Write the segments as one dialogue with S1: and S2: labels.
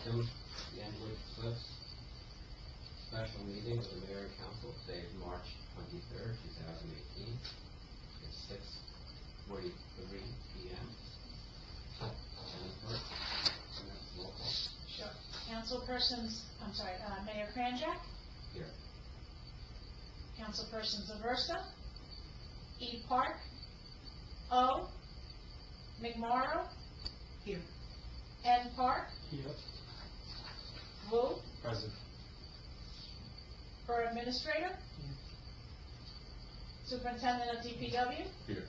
S1: welcome the Englewood Cliffs special meeting of the Mayor and Council. Today is March 23rd, 2018. It's 6:43 p.m. Jennifer, roll call.
S2: Sure. Councilpersons, Mayor Kranjak,
S1: Here.
S2: Councilpersons Aversa, E. Park, O. McMorrow,
S3: Here.
S2: N. Park,
S3: Here.
S2: Wu,
S3: Present.
S2: Borough Administrator, Superintendent of DPW,
S1: Here.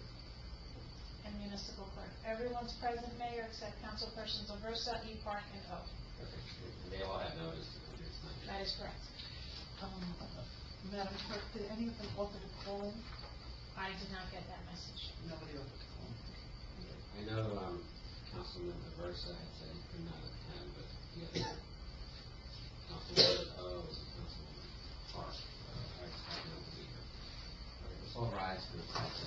S2: and Municipal Clerk. Everyone's present, Mayor, except Councilpersons Aversa, E. Park, and O.
S1: Okay. And they all have notice to come here tonight.
S2: That is correct.
S3: Madam Clerk, did any of them offer to call in?
S2: I did not get that message.
S3: Nobody offered to call in.
S1: I know Councilman Aversa had said he could not attend, but the other Councilman O and Councilman Park, I expect them to be here. All right, let's all rise for the pledge.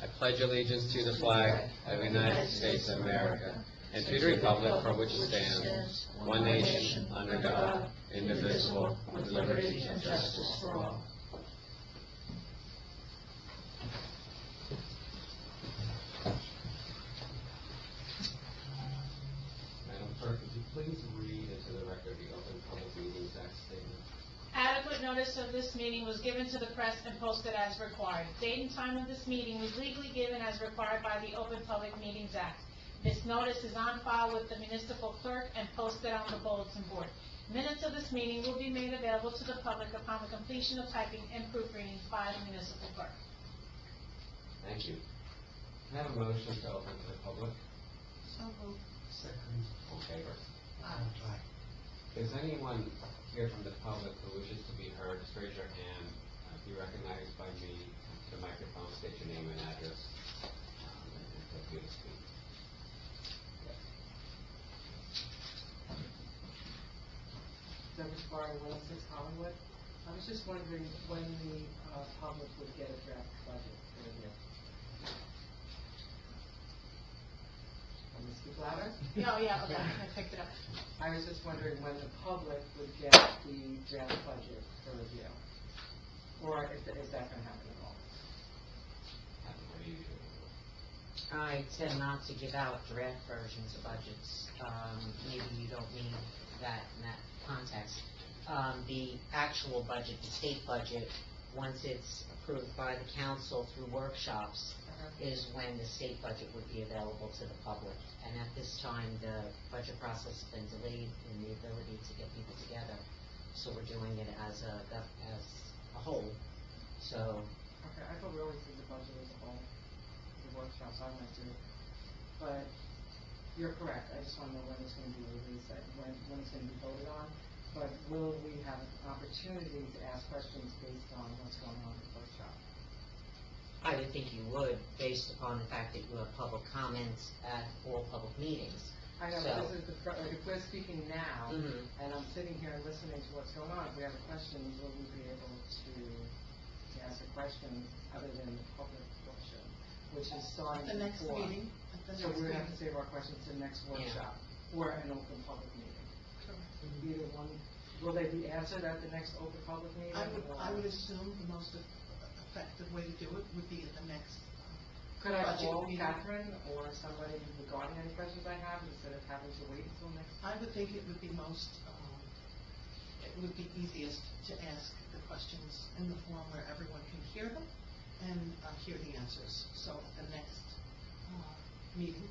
S1: I pledge allegiance to the flag of the United States of America and to the republic for which it stands, one nation, under God, indivisible, with liberty and justice for all. Madam Clerk, would you please read into the record the Open Public Meetings Act statement?
S2: Adequate notice of this meeting was given to the press and posted as required. Date and time of this meeting was legally given as required by the Open Public Meetings Act. This notice is on file with the municipal clerk and posted on the bulletin board. Minutes of this meeting will be made available to the public upon the completion of typing and proofreading by the municipal clerk.
S1: Thank you. Can I have a motion to open to the public?
S3: So moved. Second.
S1: All in favor?
S3: Aye.
S1: Is anyone here from the public who wishes to be heard? Just raise your hand. Be recognized by me. Come to the microphone, state your name and address, and feel free to speak. Yes.
S4: Deborah Sparrow, 106 Hollywood. I was just wondering when the public would get a draft budget for the year. Can you speak louder?
S2: Oh, yeah, okay, I picked it up.
S4: I was just wondering when the public would get the draft budget for review, or if that going to happen at all.
S1: What do you do?
S5: I tend not to give out draft versions of budgets. Maybe you don't mean that in that context. The actual budget, the state budget, once it's approved by the council through workshops, is when the state budget would be available to the public. And at this time, the budget process has been delayed in the ability to get people together. So we're doing it as a whole. So.
S4: Okay, I thought we always did the budget as a whole, the workshops I went to. But you're correct, I just want to know when it's going to be released, when it's going to be voted on. But will we have an opportunity to ask questions based on what's going on in the workshop?
S5: I would think you would, based upon the fact that you have public comments at all public meetings.
S4: I know, but this is like if we're speaking now,
S5: Mhm.
S4: and I'm sitting here listening to what's going on, if we have a question, will we be able to ask a question other than the public portion, which is starting
S3: The next
S4: before.
S3: meeting.
S4: So we're going to have to save our questions to the next workshop, or an open public meeting. Either one, will they be answered at the next open public meeting?
S3: I would assume the most effective way to do it would be at the next.
S4: Could I
S3: budget
S4: call
S3: meeting.
S4: Catherine or somebody regarding any questions I have instead of having to wait until next?
S3: I would think it would be it would be easiest to ask the questions in the form where everyone can hear them and hear the answers. So at the next meeting.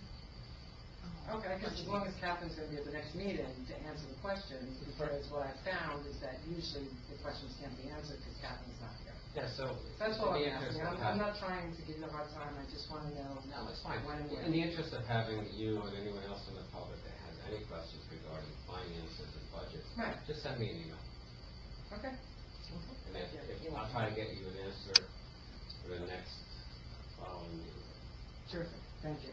S4: Okay, because as long as Catherine's going to be at the next meeting to answer the questions, because what I found is that usually the questions can't be answered because Catherine's not here.
S1: Yeah, so.
S4: That's all I'm
S1: in the interest
S4: asking.
S1: of
S4: I'm not trying to give you a hard time, I just want to know.
S1: No, it's fine.
S4: when and where.
S1: In the interest of having you and anyone else in the public that has any questions regarding finances and budgets,
S4: Right.
S1: just send me an email.
S4: Okay.
S1: And if I'll try to get you an answer for the next following meeting.
S4: Terrific, thank you.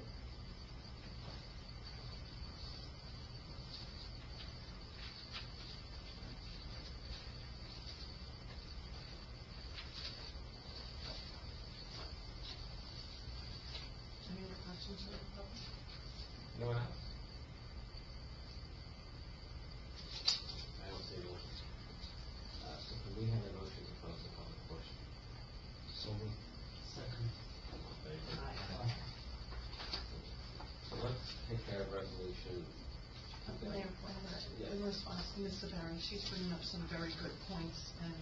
S3: Any other questions for the public?
S1: Anyone
S3: Ms. Sabari. She's bringing up some very good points, and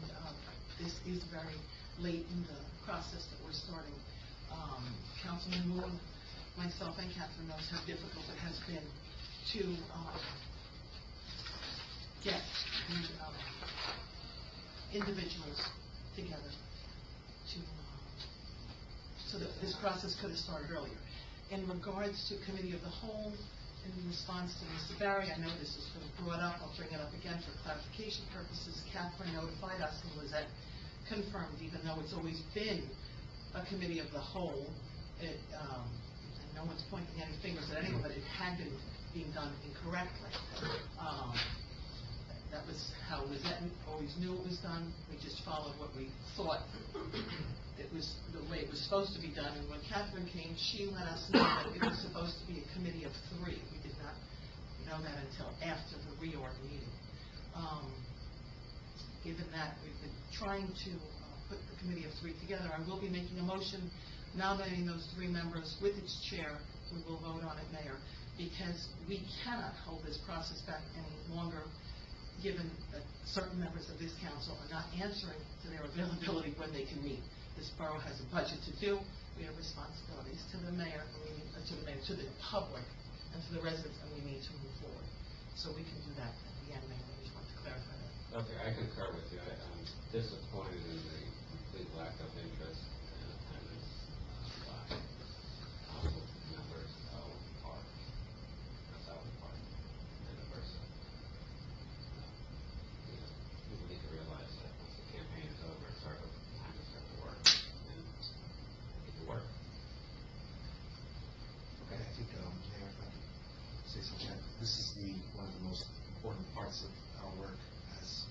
S3: this is very late in the process that we're starting. Councilman Wu, myself, and Catherine knows how difficult it has been to get the individuals together to, so that this process could have started earlier. In regards to Committee of the Whole, in response to Mr. Barry, I know this was sort of brought up, I'll bring it up again for clarification purposes. Catherine notified us and Lizette confirmed, even though it's always been a Committee of the Whole, and no one's pointing any fingers at anyone, but it had been being done incorrectly. That was how Lizette always knew it was done. We just followed what we thought it was the way it was supposed to be done. And when Catherine came, she let us know that it was supposed to be a committee of 3. We did not know that until after the reorg meeting. Given that we've been trying to put the committee of 3 together, I will be making a motion nominating those 3 members with its chair. We will vote on it, Mayor, because we cannot hold this process back any longer, given that certain members of this council are not answering to their availability when they can meet. This borough has a budget to do. We have responsibilities to the mayor, to the public, and to the residents, and we need to move forward. So we can do that at the end, Mayor. I just want to clarify that.
S1: Okay, I concur with you. I'm disappointed in the complete lack of interest and attendance by council members of Park, South Park, and Versa. People need to realize that once the campaign is over, it's time to start to work, and get to work.
S6: Okay, I think, Mayor, if I could say something, this is one of the most important parts of our work as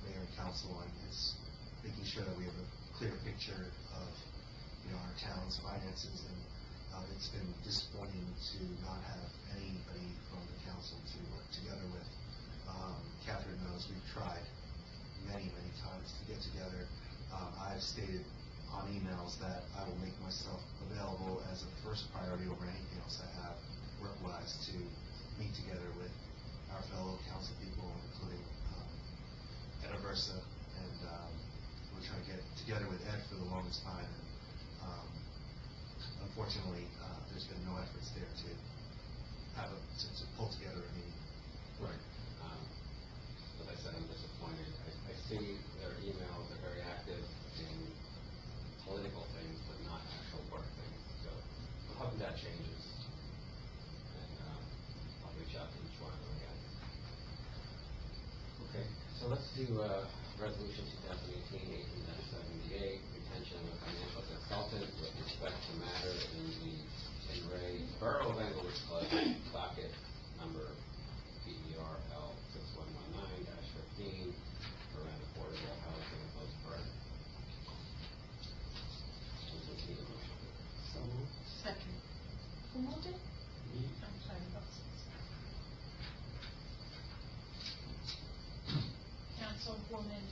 S6: mayor and council, and it's making sure that we have a clear picture of, our town's finances, and it's been disappointing to not have anybody from the council to work together with. Catherine knows we've tried many times to get together. I've stated on emails that I will make myself available as a first priority over anything else I have work-wise to meet together with our fellow council people, including Ed Versa, and we're trying to get together with Ed for the longest time. Unfortunately, there's been no efforts there to pull together a meeting.
S1: Right. As I said, I'm disappointed. I see their emails are very active in political things, but not actual work things. So I'm hoping that changes. And I'll reach out to each one of them again. Okay, so let's do Resolution 2018-18-78, retention of financial consultant with respect to matter in the Ray Borough of Englewood Club docket number BERL 6119-15 for rent affordable housing in Hillsborough.
S3: So moved. Second.
S2: Who moved it? I'm sorry. Councilwoman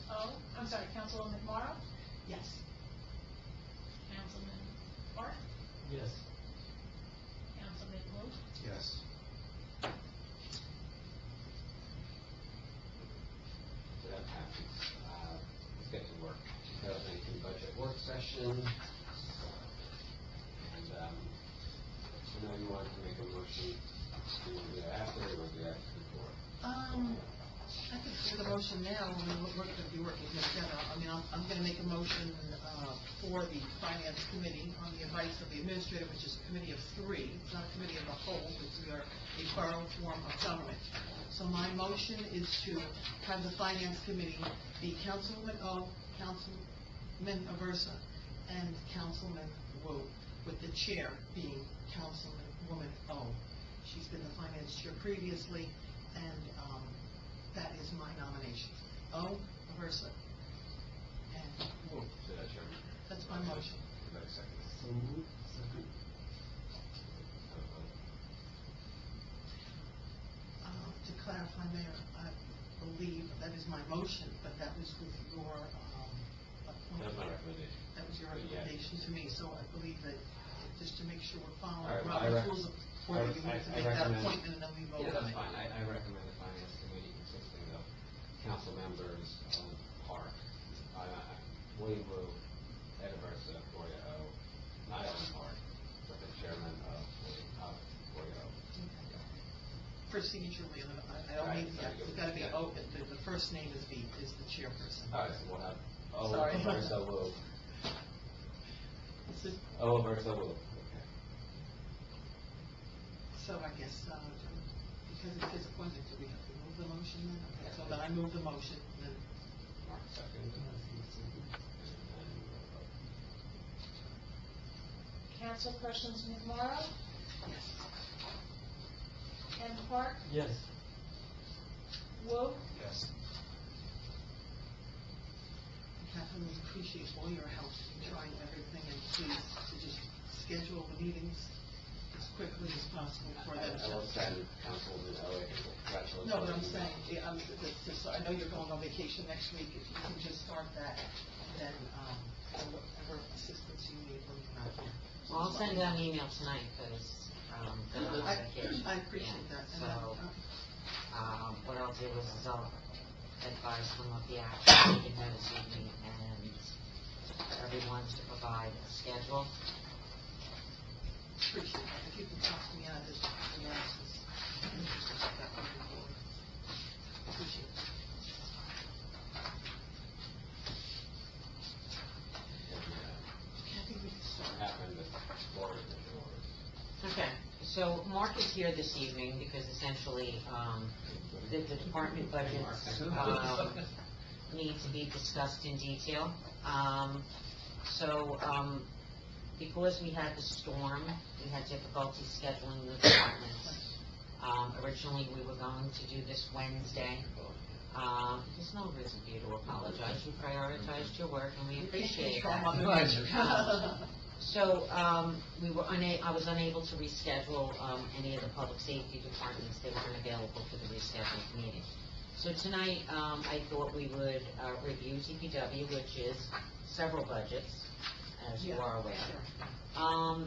S2: Councilwoman Morrow?
S3: Yes.
S2: Councilman Park?
S1: Yes.
S2: Councilman Wu?
S6: Yes.
S1: So that passes. Let's get to work. 2018 budget work session. And I know you wanted to make a motion. Do you want to do that after, or do that before?
S3: I could do the motion now. We're going to be working here together. I mean, I'm going to make a motion for the Finance Committee on the advice of the Administrator, which is a committee of 3. It's not a committee of the whole, because we are a borough form of government. So my motion is to have the Finance Committee be Councilwoman O, Councilman Aversa, and Councilman Wu, with the chair being Councilwoman O. She's been the Finance Chair previously, and that is my nomination. O, Aversa, and Wu.
S1: So that's your...
S3: That's my motion.
S1: Is that a second? Second.
S3: To clarify, Mayor, I believe that is my motion, but that was with your
S1: That was my
S3: appointment.
S1: recommendation.
S3: That was your
S1: But yeah.
S3: recommendation to me, so I believe that, just to make sure we're following
S1: All right, well,
S3: Robert's rules of order, you need to
S1: I
S3: make that
S1: recommend-
S3: appointment and then we vote
S1: Yeah,
S3: on
S1: that's
S3: it.
S1: fine. I recommend the Finance Committee consisting of council members on Park. William Wu, Ed Aversa, Gloria O, not Ellen Park, but the chairman of Gloria O.
S3: For signature, I don't
S1: Right,
S3: need,
S1: sorry,
S3: it's gotta be,
S1: yeah.
S3: the first name is the chairperson.
S1: All right, so we'll have O
S3: Sorry.
S1: Aversa Wu.
S3: So-
S1: O Aversa Wu, okay.
S3: So I guess, because it's his appointment, do we have to move the motion then? Okay, so then I move the motion, then,
S1: Mark second.
S2: Councilpersons McMorro,
S3: yes.
S2: M. Park,
S7: Yes.
S2: Wu,
S6: Yes.
S3: Catherine, we appreciate all your help in trying everything, and please, to just schedule the meetings as quickly as possible for them
S1: I will
S3: to.
S1: send Councilwoman Elliott congratulations.
S3: No, but I'm saying, I know you're going on vacation next week, if you can just start that, and then, whatever assistance you need when you're not here.
S5: Well, I'll send out an email tonight, because, they're on vacation.
S3: I appreciate
S5: Yeah,
S3: that, and then,
S5: So, what I'll do is I'll advise them of the action taken here this evening, and everyone's to provide a schedule.
S3: appreciate that, if you can talk to me out of this, analysis, that would be cool. Appreciate it. Kathy, we can start.
S1: Happened with Florida and
S5: Okay, so Mark is here this evening because essentially, the department budgets, need to be discussed in detail. Because we had the storm, we had difficulty scheduling the departments. Originally, we were going to do this Wednesday. There's no reason for you to apologize. You prioritized your work, and we appreciate that. So, I was unable to reschedule, any of the public safety departments. They weren't available for the rescheduled meeting. So tonight, I thought we would, review DPW, which is several budgets, as you
S3: Yeah,
S5: are aware.
S3: sure.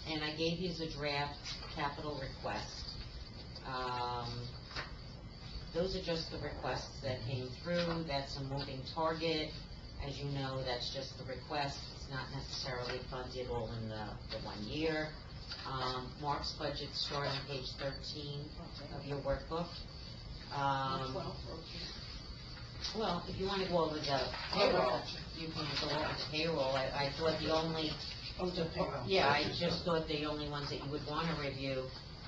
S5: And I gave you the draft capital request. Those are just the requests that came through. That's a moving target. As you know, that's just the request. It's not necessarily funded all in the 1 year. Mark's budgets start on page 13 of your workbook.
S3: 12, 14.
S5: Well, if you want to go over the payroll, you can go over the payroll. I thought the only,
S3: Oh, the payroll.
S5: yeah, I just thought the only ones that you would want to review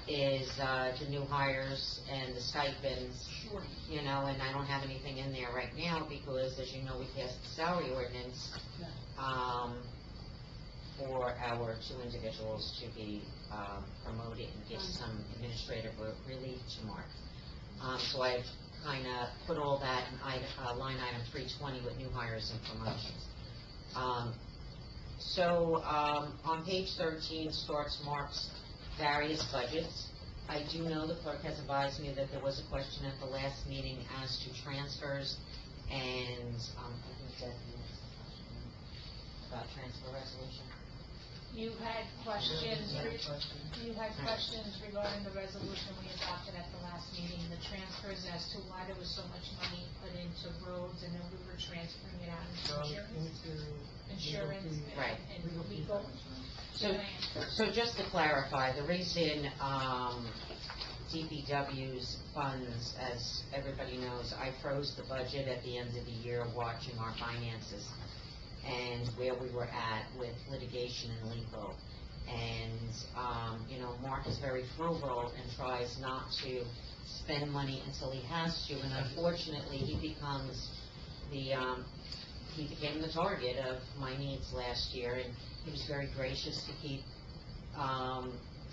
S5: is the new hires and the stipends.
S3: Sure.
S5: You know, and I don't have anything in there right now because, as you know, we passed the salary ordinance,
S3: Yeah.
S5: for our 2 individuals to be, promoted and give some administrative relief to Mark. So I've kind of put all that in line item 320 with new hires and promotions. On page 13 starts Mark's various budgets. I do know the clerk has advised me that there was a question at the last meeting as to transfers, and, I think that is about transfer resolution.
S2: you had questions, regarding the resolution we adopted at the last meeting, the transfers as to why there was so much money put into roads, and then we were transferring it out into insurance
S5: Right.
S2: and legal.
S5: So just to clarify, the reason, DPW's funds, as everybody knows, I froze the budget at the end of the year watching our finances and where we were at with litigation and legal. And, Mark is very frugal and tries not to spend money until he has to, and unfortunately, he became the target of my needs last year, and he was very gracious to keep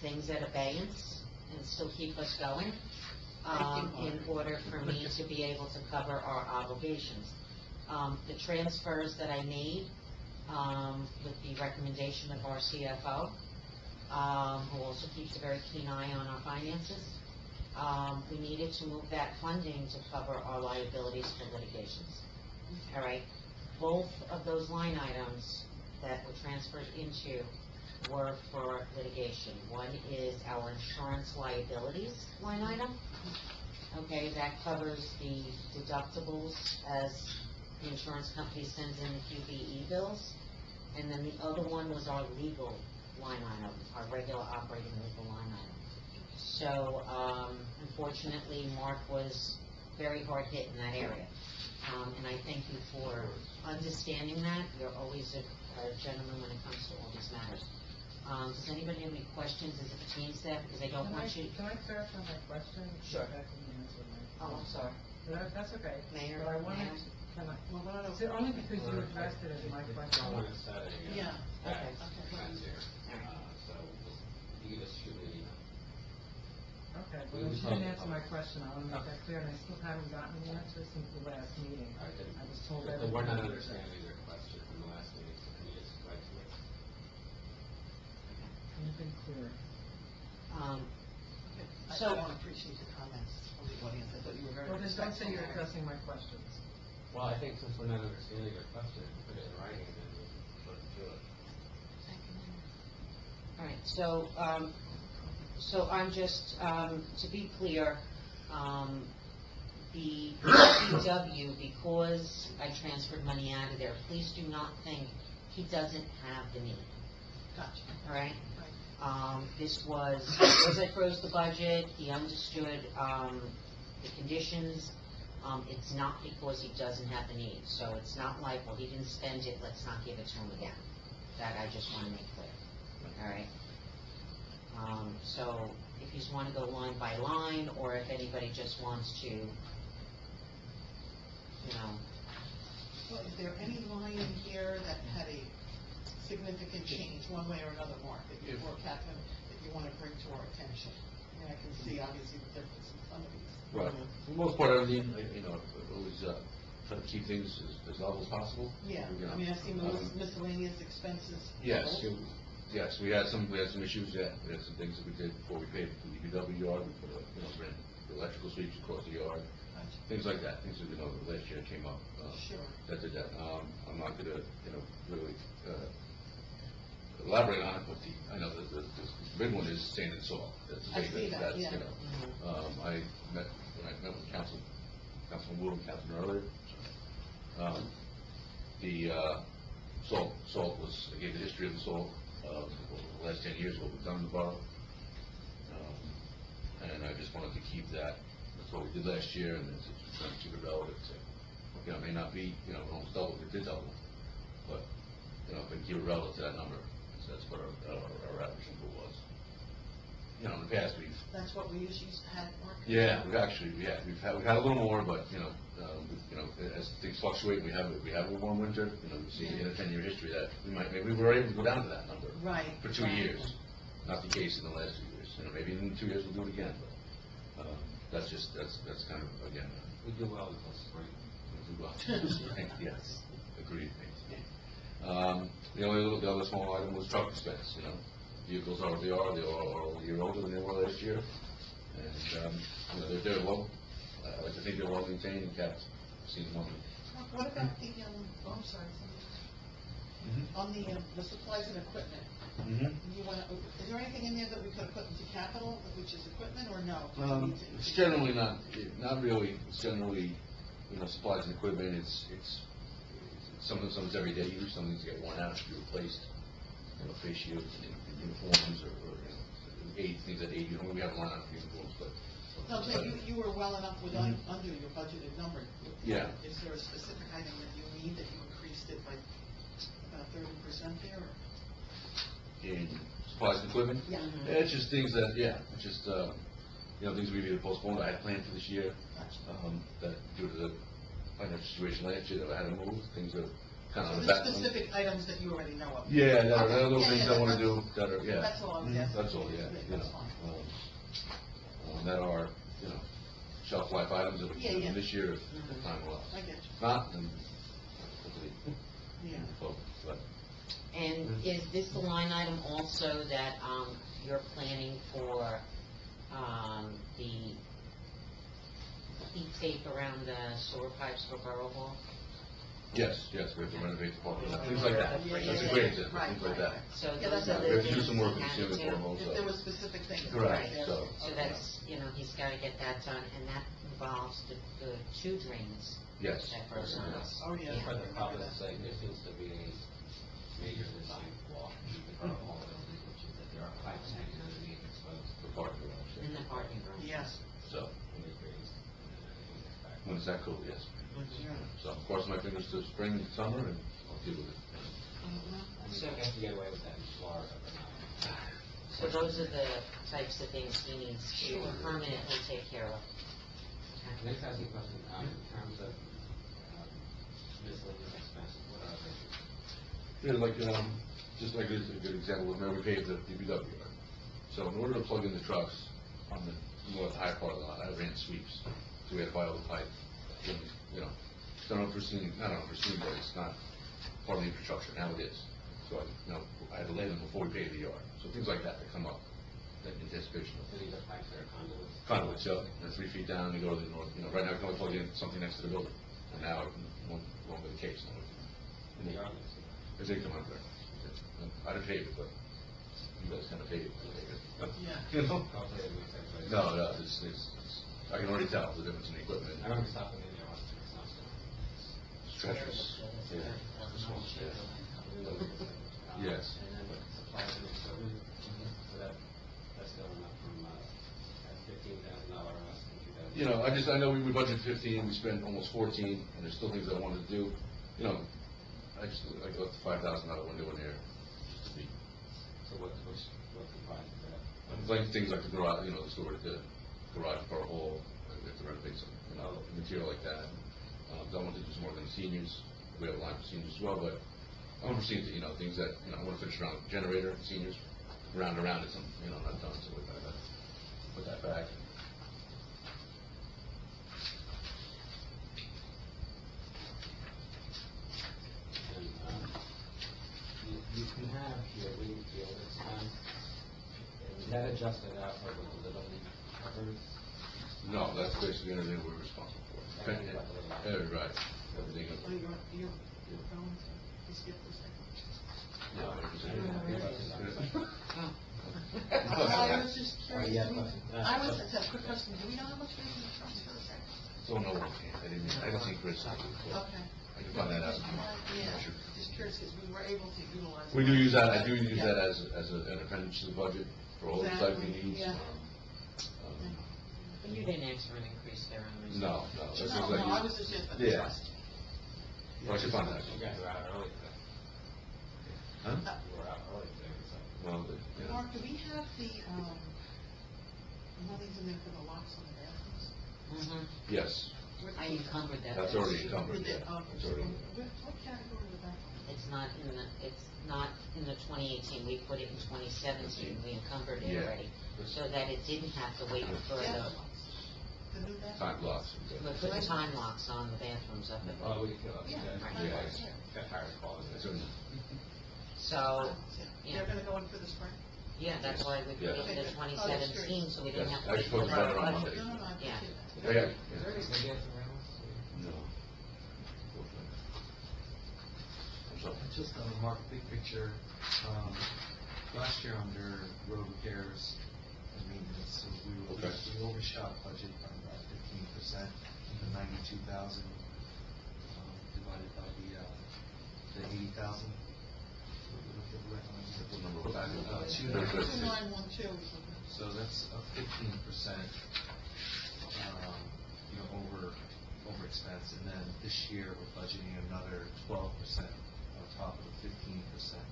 S5: things at abeyance and still keep us going, in order for me to be able to cover our obligations. The transfers that I made, with the recommendation of our CFO, who also keeps a very keen eye on our finances, we needed to move that funding to cover our liabilities for litigations. All right? Both of those line items that were transferred into were for litigation. One is our insurance liabilities line item, Okay, that covers the deductibles as the insurance company sends in the QBE bills. And then the other one was our legal line item, our regular operating legal line item. So, unfortunately, Mark was very hard hit in that area. And I thank you for understanding that. You're always a gentleman when it comes to all these matters. Does anybody have any questions as it pertains to that? Because I don't want you...
S4: Can I clarify my question?
S5: Sure.
S4: Back in the answer, Mike.
S5: Oh, I'm sorry.
S4: That's okay.
S5: Mayor,
S4: But I wanted,
S5: ma'am?
S4: can I,
S3: Well, what I don't-
S4: is it only because you addressed it as my question?
S1: Someone is setting
S3: Yeah.
S1: tax
S3: Okay.
S1: expense here, so you can just shoot me an email.
S4: Okay,
S1: We
S4: well,
S1: would
S4: you didn't
S1: probably-
S4: answer my question, I want to make that clear, and I still haven't gotten the answer since the last meeting.
S1: I didn't-
S4: I was told
S1: But
S4: everything.
S1: we're not
S4: was-
S1: understanding your question from the last meeting, so can you just write to it?
S4: Can you be clearer?
S5: So-
S3: I don't appreciate the comments from the audience, I thought you were very
S4: Well, then don't say
S3: respectful.
S4: you're addressing my questions.
S1: Well, I think since we're not understanding your question, put it in writing, and then we'll put it through it.
S5: All right, so I'm just, to be clear, the DPW, because I transferred money out of there, please do not think he doesn't have the need,
S3: Gotcha.
S5: all right?
S3: Right.
S5: This was, as I froze the budget, he understood, the conditions. It's not because he doesn't have the need, so it's not like, well, he didn't spend it, let's not give it to him again. That I just want to make clear, all right? So if you just want to go line by line, or if anybody just wants to, you know,
S3: Well, is there any line in here that had a significant change, one way or another, Mark, that you, or Catherine, that you want to bring to our attention? I mean, I can see obviously the difference in some of these.
S7: Right. For the most part, everything, you know, always try to keep things as level as possible.
S3: Yeah,
S7: You know,
S3: I mean, I see miscellaneous expenses.
S7: Yes, yes, we had some issues, yeah, we had some things that we did before we paid for the DPW yard, we put, ran the electrical sweeps across the yard,
S3: Gotcha.
S7: things like that, things that, last year came up.
S3: Sure.
S7: That did that. I'm not gonna, really, elaborate on it, but I know the big one is sand and salt. That's the
S3: I
S7: big-
S3: see that,
S7: that's,
S3: yeah.
S7: When I met with Councilman Wu and Councilman earlier, the salt was, I gave the history of the salt, the last 10 years, what we've done in the borough. And I just wanted to keep that, that's what we did last year, and it's trying to keep it relative to, it may not be, almost double, it did double, but, but keep it relative to that number, so that's what our average number was. In the past,
S3: That's what we usually had, Mark?
S7: yeah, we've had a little more, but, as things fluctuate, we have a warm winter, you see in a 10-year history that maybe we were able to go down to that number.
S3: Right.
S7: For 2
S3: right.
S7: years, not the case in the last 2 years, maybe in 2 years we'll do it again, but, that's kind of, again,
S1: We do well until spring.
S7: we'll do well. Yes, agreed. The other small item was truck expense, vehicles are what they are a year older than they were last year, and, they're low, I like to think they're well maintained and kept, seen them on
S3: Mark, what about the, oh, I'm sorry, on the supplies and equipment? You want, is there anything in there that we could have put into capital, which is equipment, or no?
S7: It's generally not really, it's generally, supplies and equipment, it's some of it's everyday use, some things get worn out, should be replaced, face shields and uniforms, or things that aid, we have a line of uniforms, but.
S3: No, so you were well enough with, under your budgeted number.
S7: Yeah.
S3: Is there a specific item that you need that you increased it by about 30% there, or?
S7: In supplies and equipment?
S3: Yeah.
S7: It's just things that, it's just, things we've either postponed, I had planned for this year, that due to the financial situation last year, that I had to move, things are kind of on
S3: So
S7: the
S3: there's
S7: back.
S3: specific items that you already know of?
S7: Yeah, that are
S3: Okay.
S7: little
S3: Yeah,
S7: things
S3: yeah,
S7: I want to
S3: that's-
S7: do, that are, yeah.
S3: That's all I was asking.
S7: That's all, yeah,
S3: That's fine.
S7: That are, shelf life items that we
S3: Yeah,
S7: can
S3: yeah.
S7: do this year if time allows.
S3: I get you.
S7: If not, then hopefully,
S3: Yeah.
S7: focus, but.
S5: and is this the line item also that, you're planning for, the heat tape around the sewer pipes for Borough Hall?
S7: Yes, we have to renovate the parking lot, things like that. That's a great example,
S3: Right,
S7: things like
S3: right,
S7: that.
S3: right.
S5: So
S3: Yeah,
S5: those
S3: that's
S5: are
S3: what
S7: We
S5: the
S7: have to do
S5: things
S7: some
S5: he
S7: work with the
S5: had
S7: ceiling
S5: to-
S7: form also.
S3: If there were specific things.
S7: Correct,
S3: Right.
S7: so.
S5: So that's, he's gotta get that done, and that involves the two drains
S7: Yes.
S5: that goes on.
S3: Oh, yeah.
S1: For the public sake, there seems to be a major design flaw in the Borough Hall building, which is that there are pipes hanging underneath exposed
S7: The parking garage.
S5: In the parking garage.
S3: Yes.
S7: So,
S1: in the trees.
S7: when it's that cold, yes.
S3: Yeah.
S7: So I'm crossing my fingers to spring and summer, and I'll deal with it.
S1: I mean, I guess you get away with that in Florida, but not.
S5: So those are the types of things he needs to permanently take care of.
S1: Next, I have a question, in terms of miscellaneous expenses, what are they?
S7: Yeah, like, just like a good example, where we paved the DPW yard. So in order to plug in the trucks on the north high part of the lot, I ran sweeps. So we had to buy all the pipe, you know, it's not unforeseen, but it's not part of the infrastructure, now it is. So I had to lay them before we paved the yard. So things like that come up, that anticipation of.
S1: So these are pipes that are conduits?
S7: Conduits, yeah, they're 3 feet down, they go to the north, right now I can only plug in something next to the building. And now it won't be the case,
S1: In the yard, let's see.
S7: It's they come out there. I didn't pave it, but you guys kind of paved it.
S3: Yeah.
S7: You know?
S1: Hopefully it makes everybody.
S7: No, it's, I can already tell the difference in the equipment.
S1: I remember stopping in there once in a snowstorm.
S7: Stretchers. Yeah. Yes.
S1: And then with supplies and equipment, so that's going up from, $15,000 less than 2000.
S7: You know, I know we budgeted 15, we spent almost 14, and there's still things I wanted to do. You know, I left the $5,000 window in there just to be,
S1: So what comprises that?
S7: like things like the garage, you know, the garage for a hall, we have to renovate some, material like that. I want to do some more than the seniors, we have a line for seniors as well, but I'm foreseeing, things that, I want to finish around the generator, seniors, around it's, not done, so we gotta put that back.
S1: And, you have your league field expense, is that adjusted out for what the Little League covers?
S7: No, that's basically anything we're responsible for.
S1: Everything but the Little League.
S7: Yeah, right, everything.
S3: Oh, you're going to skip this second?
S7: No,
S3: I was just
S1: Oh,
S3: curious.
S1: yeah,
S3: Do we-
S1: but-
S3: I was, a quick question, do we know how much we can trust for the second?
S7: So no one can, I didn't see Chris.
S3: Okay.
S7: I can find that out.
S3: Yeah,
S7: Sure.
S3: just curious, because we were able to utilize.
S7: We do use that, I do use
S3: Yeah.
S7: that as an appendage to the budget for all the type we
S3: Exactly,
S7: need.
S3: yeah.
S5: But you didn't ask for an increase there on reserve.
S7: No, that's things
S3: No,
S7: like.
S3: I was just asking.
S7: Yeah. Well, I should find that.
S1: You guys were out early today.
S7: Huh?
S1: You were out early today, so.
S7: Well,
S3: Mark, do we have the, monies in there for the locks on the bathrooms?
S7: yes,
S5: I encumbered that.
S7: that's already encumbered,
S3: We did,
S7: yeah,
S3: okay.
S7: that's already.
S3: What category was that?
S5: It's not in the 2018, we put it in 2017, we encumbered it
S7: Yeah.
S5: already, so that it didn't have to wait for
S3: Yeah,
S5: the,
S3: the new bathroom?
S7: Time blocks.
S5: we put the time locks on the bathrooms up at
S1: Oh,
S5: the,
S1: we feel,
S3: Yeah.
S1: okay.
S7: Yeah.
S1: Got tired of calling
S7: That's
S1: it.
S7: in-
S5: so,
S3: They're gonna go in for the spring?
S5: yeah, that's why we put it in the
S3: Yeah.
S5: 2017, so we didn't
S7: Yes,
S5: have to
S7: I
S5: wait
S7: just
S5: for
S7: put
S5: the
S7: the budget on
S5: budget.
S7: Monday.
S3: No, I
S5: Yeah.
S3: appreciate that.
S7: Yeah,
S1: Is there anything else around?
S7: No. I'm sorry.
S6: Just Mark, big picture, last year under road repairs and maintenance, so
S7: Okay.
S6: we overshot budget by about 15%, the 92,000, divided by the 80,000.
S7: What number was that?
S6: 2,912.
S3: 2912 is looking.
S6: So that's a 15%, over expense, and then this year we're budgeting another 12% on top of the 15%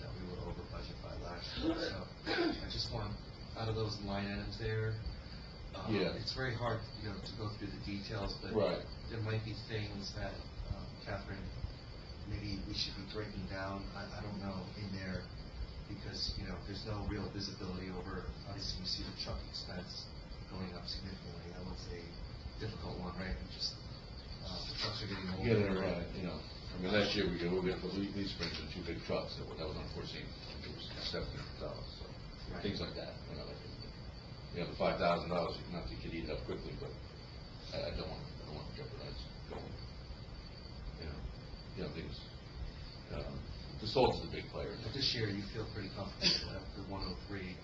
S6: that we were over budget by last year. So I just want, out of those line items there,
S7: Yeah.
S6: it's very hard, to go through the details, but
S7: Right.
S6: there might be things that, Catherine, maybe we should be breaking down, I don't know, in there, because, there's no real visibility over, obviously you see the truck expense going up significantly, that was a difficult one, right? The trucks are getting older.
S7: Yeah, they're right, last year we were for lease springs and 2 big trucks, that was unforeseen, it was $700, so,
S6: Right.
S7: things like that, the $5,000, not that you could eat it up quickly, but I don't want to jeopardize going, things, the salt is the big player.
S6: But this year, you feel pretty comfortable that the 103,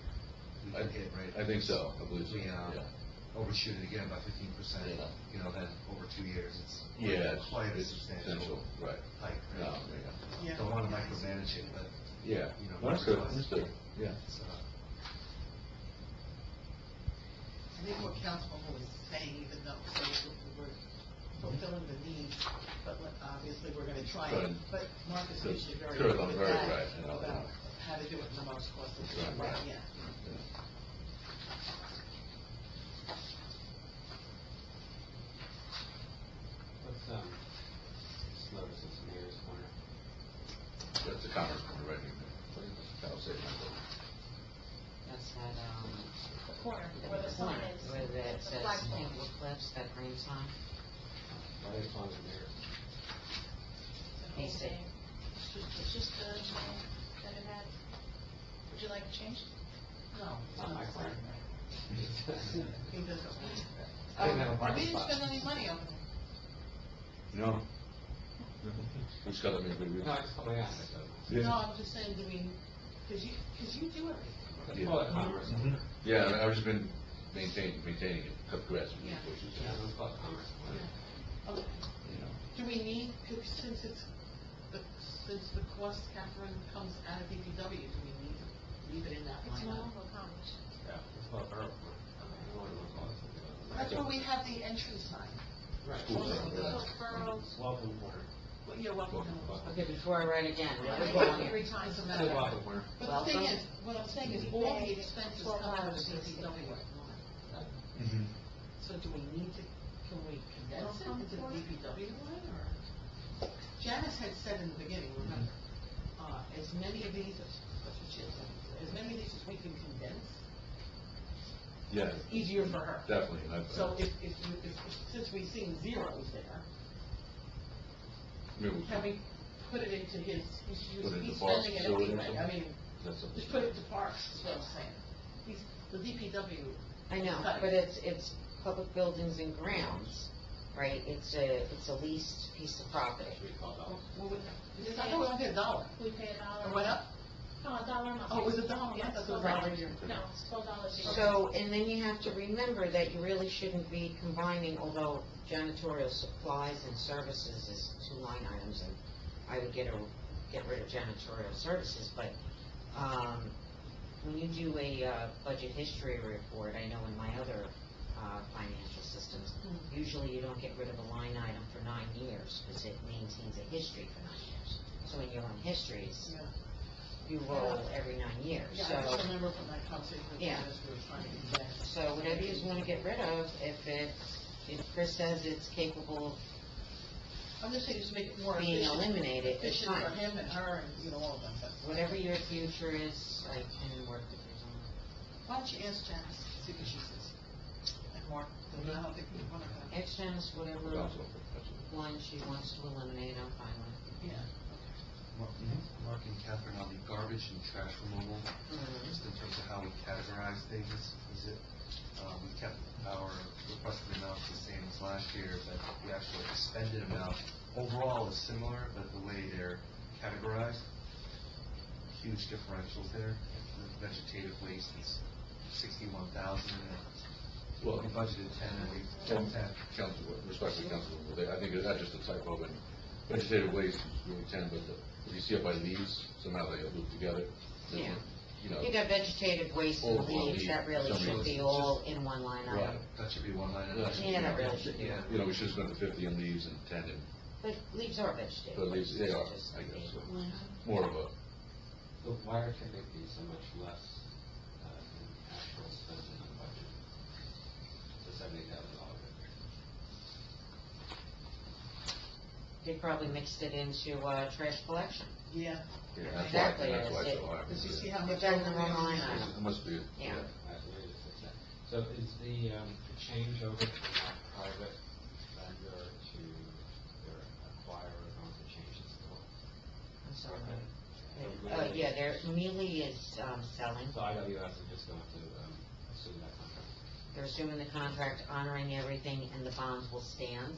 S6: we
S7: I
S6: can hit, right?
S7: I think so, I believe so,
S6: We,
S7: yeah.
S6: overshoot it again by 15%,
S7: Yeah.
S6: you know, then over 2 years, it's
S7: Yeah,
S6: quite a
S7: it's
S6: substantial
S7: right.
S6: hike.
S7: No,
S6: right?
S7: yeah.
S3: Yeah.
S6: Don't want to micromanage it, but,
S7: Yeah,
S6: you know.
S7: understood,
S6: realize
S7: understood, yeah.
S6: it's,
S3: I think what Councilman was saying, even though we're fulfilling the needs, but obviously we're gonna try it.
S7: Good.
S3: But Mark is usually very
S7: Sure,
S3: good
S7: I'm
S3: with
S7: very
S3: that,
S7: right, you know,
S3: about how to do it in the most cost efficient way,
S7: Right.
S3: yeah.
S7: Yeah.
S1: Let's, just notice this Mayor's Corner.
S7: That's the commerce corner right here. That'll save my vote.
S5: That's that,
S2: The corner, where the sign is.
S5: where that
S2: the
S5: says
S2: flagpole.
S5: Kingwood Cliffs, that green sign.
S1: Right upon the mirror.
S5: He said-
S2: It's just the name that it had. Would you like to change?
S3: No.
S1: Not my corner.
S3: He doesn't.
S1: I didn't have a
S3: We
S1: parking
S3: didn't
S1: spot.
S3: spend any money on it.
S7: No. Who's got to make it?
S1: No, I just call it out.
S7: Yeah.
S3: No, I'm just saying, do we, because you do everything.
S1: Let's call it Commerce
S7: Mhm.
S1: Corner.
S7: Yeah, I've just been maintaining it, cut grass, and
S3: Yeah.
S7: bushes,
S1: Yeah, let's call it Commerce Corner.
S3: Okay.
S7: you know.
S3: Do we need, since the cost, Catherine, comes out of DPW, do we need to leave it in that
S2: It's
S3: line?
S2: no
S3: item?
S2: longer Commerce.
S1: Yeah, let's call it Borough Corner. I don't want to call it something else.
S3: That's where we have the entry sign.
S1: Right.
S7: School
S3: Also,
S7: zone,
S3: the
S7: right.
S2: Borough.
S1: Welcome Corner.
S3: Well, you're welcome.
S1: Welcome.
S5: Okay, before I write again,
S2: Yeah,
S5: we're
S2: they
S5: going,
S2: every time.
S3: Doesn't
S1: Say
S3: matter.
S1: Welcome Corner.
S3: But the thing
S5: Welcome.
S3: is, what I'm saying is,
S2: We
S3: all the
S2: paid
S3: expenses
S2: 12
S3: come out of
S2: hours
S3: the
S2: to
S3: DPW.
S6: Mhm.
S3: So do we need to, can we condense it into the DPW line, or? Janice had said in the beginning, remember, as many of these, that's what she had said, as many of these as we can condense,
S7: Yeah,
S3: it's easier for her.
S7: definitely. and
S3: So if, since we've seen zeros there,
S7: Maybe we
S3: can we put it into his,
S7: Put it
S3: he's
S7: into parks
S3: spending it
S7: facility or
S3: anyway, I
S7: something?
S3: mean,
S7: That's something.
S3: just put it to parks, is what I'm saying. He's, the DPW.
S5: I know,
S3: cut it.
S5: but it's public buildings and grounds, right? It's a leased piece of property.
S1: We call it out.
S3: Well, I thought we only paid $1.
S2: We pay $1.
S3: It went up?
S2: No, $1 a month.
S3: Oh, it was $1?
S2: Yeah,
S3: I
S2: it's
S3: thought it was
S2: $12.
S3: $1 a year.
S2: No, it's $12 a year.
S5: So, and then you have to remember that you really shouldn't be combining, although janitorial supplies and services is 2 line items, and I would get rid of janitorial services, but, when you do a, budget history report, I know in my other, financial systems, usually you don't get rid of a line item for 9 years, because it maintains a history for 9 years. So in your own histories,
S3: Yeah.
S5: you roll every 9 years,
S3: Yeah, I
S5: so.
S3: just remember from that conversation with
S5: Yeah.
S3: Janice, we were trying to condense.
S5: So whatever you want to get rid of, if Chris says it's capable
S3: I'm just saying, just make it more
S5: of being
S3: efficient.
S5: eliminated, it's
S3: Efficient for
S5: fine.
S3: him and her and, all of them, but.
S5: Whatever your future is, I can work with you on.
S3: Why don't you ask Janice, see what she says? And Mark, I don't think we want to.
S5: Extends whatever
S7: Council, absolutely.
S5: one she wants to eliminate, I'm fine with.
S3: Yeah.
S6: Mark and Catherine, on the garbage and trash removal, just in terms of how we categorize things, is it, we kept our requested amount the same as last year, but the actual expended amount overall is similar, but the way they're categorized, huge differentials there. The vegetative waste is 61,000, and
S7: Well,
S6: we budgeted 10, and we, 10.
S7: Council, respectfully, Councilwoman, but I think that's just a typo, and vegetative waste is really 10, but if you see it by leaves, somehow they get looped together.
S5: Yeah.
S7: You know,
S5: You got vegetative waste and
S7: All
S5: leaves, that really
S7: leaves.
S5: should be all in one line
S7: right.
S5: item.
S6: That should be one line. item.
S5: Yeah, that really should be.
S6: Yeah.
S7: You know, we should have spent the 50 in leaves and 10 in,
S5: But leaves are vegetative.
S7: but leaves, they are,
S5: Just
S7: I guess, so.
S3: Mhm.
S7: More of a,
S1: So why are typically so much less, than actual spending on budget? The $70,000.
S5: They probably mixed it into, trash collection.
S3: Yeah.
S7: yeah, that's why,
S5: Exactly,
S7: that's why it's
S5: it's
S7: so high.
S3: Because you see how
S5: Put
S3: much.
S5: that in the wrong
S3: over
S5: line
S3: we are.
S5: item.
S7: It must be,
S5: Yeah.
S1: So is the changeover from that private vendor to their acquirer going to change the scope?
S5: I'm sorry.
S1: Okay.
S5: Yeah, there, Mealy is, selling.
S1: So IWS is just going to assume that contract?
S5: They're assuming the contract, honoring everything, and the bonds will stand.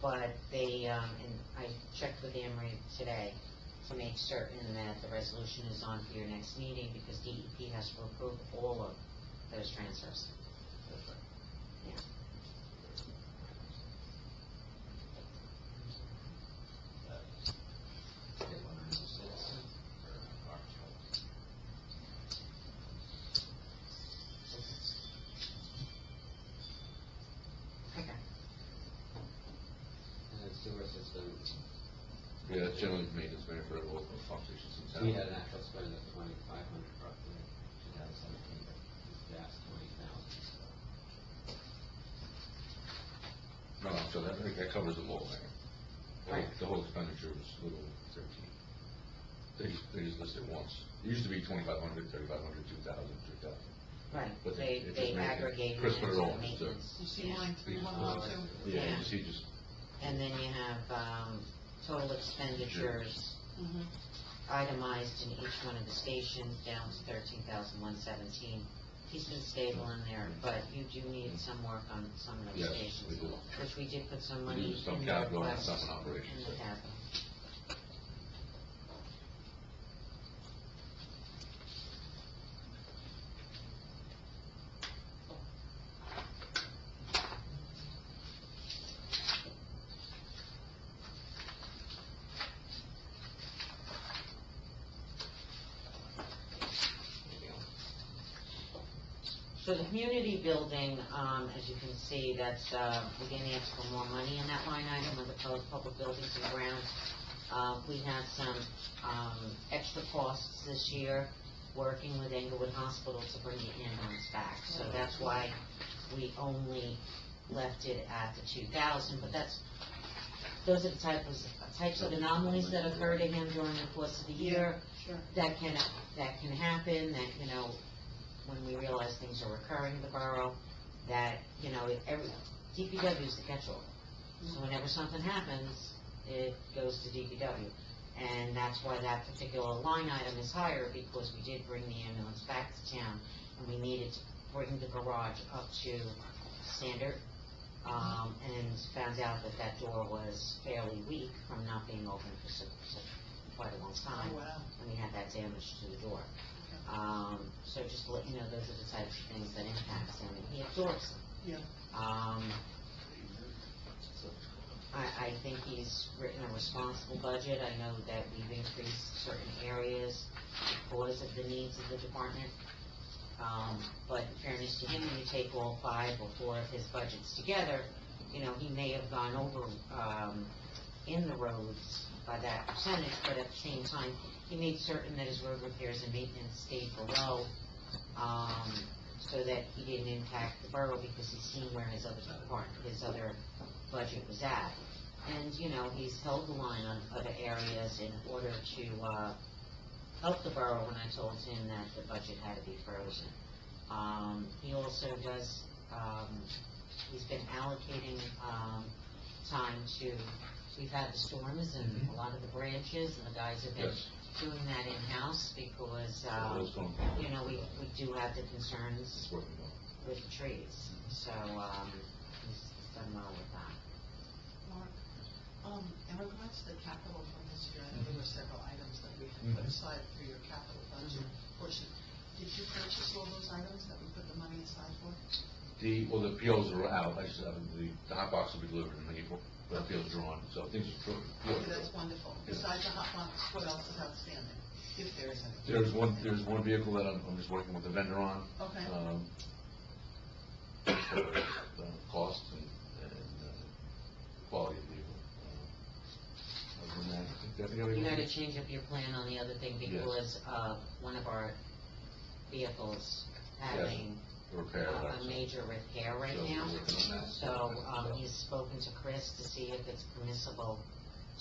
S5: But they, and I checked with Emery today to make certain that the resolution is on for your next meeting, because DEP has to approve all of those transfers.
S7: That's right.
S5: Yeah. Okay.
S1: And the sewer system,
S7: Yeah, that's generally maintenance, man, for all the pump stations in town.
S1: we had an actual spend of 2,500 roughly, 2017, but gas 20,000, so.
S7: No, so that, I think that covers them all, man.
S5: Right.
S7: The whole expenditure was a little 13. They just listed it once. It used to be 2,500, 3,500, 2,000, 3,000.
S5: Right,
S7: But
S5: they
S7: it just made it-
S5: aggregate
S7: Chris
S5: it
S7: put it
S5: into
S7: all
S5: the
S7: in, so-
S5: maintenance.
S3: You see
S5: Yeah.
S3: line 3112?
S7: Yeah,
S5: Yeah.
S7: he just,
S5: And then you have, total expenditures
S3: Mm-hmm.
S5: itemized in each one of the stations down to 13,117. He's been stable in there, but you do need some work on some of those
S7: Yes,
S5: stations.
S7: we do.
S5: Which we did put some
S7: we
S5: money
S7: do some
S5: in the
S7: capital and
S5: request
S7: some in operations.
S5: in the capital. So the community building, as you can see, that's, we didn't ask for more money in that line item of the public buildings and grounds. We had some, extra costs this year working with Englewood Hospital to bring the ambulance back. So that's why we only left it at the 2,000, but those are the types of anomalies that occur to him during the course of the year
S3: Sure.
S5: that can happen, that, you know, when we realize things are recurring in the borough, that, you know, DPW is the catch-all. So whenever something happens, it goes to DPW. And that's why that particular line item is higher, because we did bring the ambulance back to town, and we needed to bring the garage up to standard, and found out that that door was fairly weak from not being open for quite a long time.
S3: Oh, wow.
S5: And we had that damage to the door.
S3: Okay.
S5: So just to let you know, those are the types of things that impacts him, and he absorbs them.
S3: Yeah.
S5: I think he's written a responsible budget. I know that we've increased certain areas because of the needs of the department. But in fairness to him, when you take all 5 or 4 of his budgets together, you know, he may have gone over, in the roads by that percentage, but at the same time, he made certain that his road repairs and maintenance stayed below, so that he didn't impact the borough, because he's seen where his other budget was at. And, you know, he's held the line on other areas in order to, help the borough when I told him that the budget had to be frozen. He also does, he's been allocating, time to, we've had the storms and a lot of the branches, and the guys have been
S7: Yes.
S5: doing that in-house because,
S7: Those don't-
S5: you know, we do have the concerns
S7: It's working well.
S5: with the trees. So, he's done well with that.
S3: Mark, in regards to the capital from this year, I know there were several items that we had put
S7: Mhm.
S3: aside for your capital budget portion. Did you purchase all those items that we put the money aside for?
S7: Well, the POs are out, I just, the hot box will be delivered in April, but the POs are on, so things are true.
S3: Okay, that's wonderful. Besides the hot box, what else is outstanding, if there is any?
S7: There's one vehicle that I'm just working with the vendor on.
S3: Okay.
S7: For the cost and quality of the vehicle. Other than that, I think everything.
S5: You gotta change up your plan on the other thing
S7: Yes.
S5: because, one of our vehicles having
S7: The repair.
S5: a
S7: that's-
S5: major repair right
S7: So we're
S5: now.
S7: working on that.
S5: So, he's spoken to Chris to see if it's permissible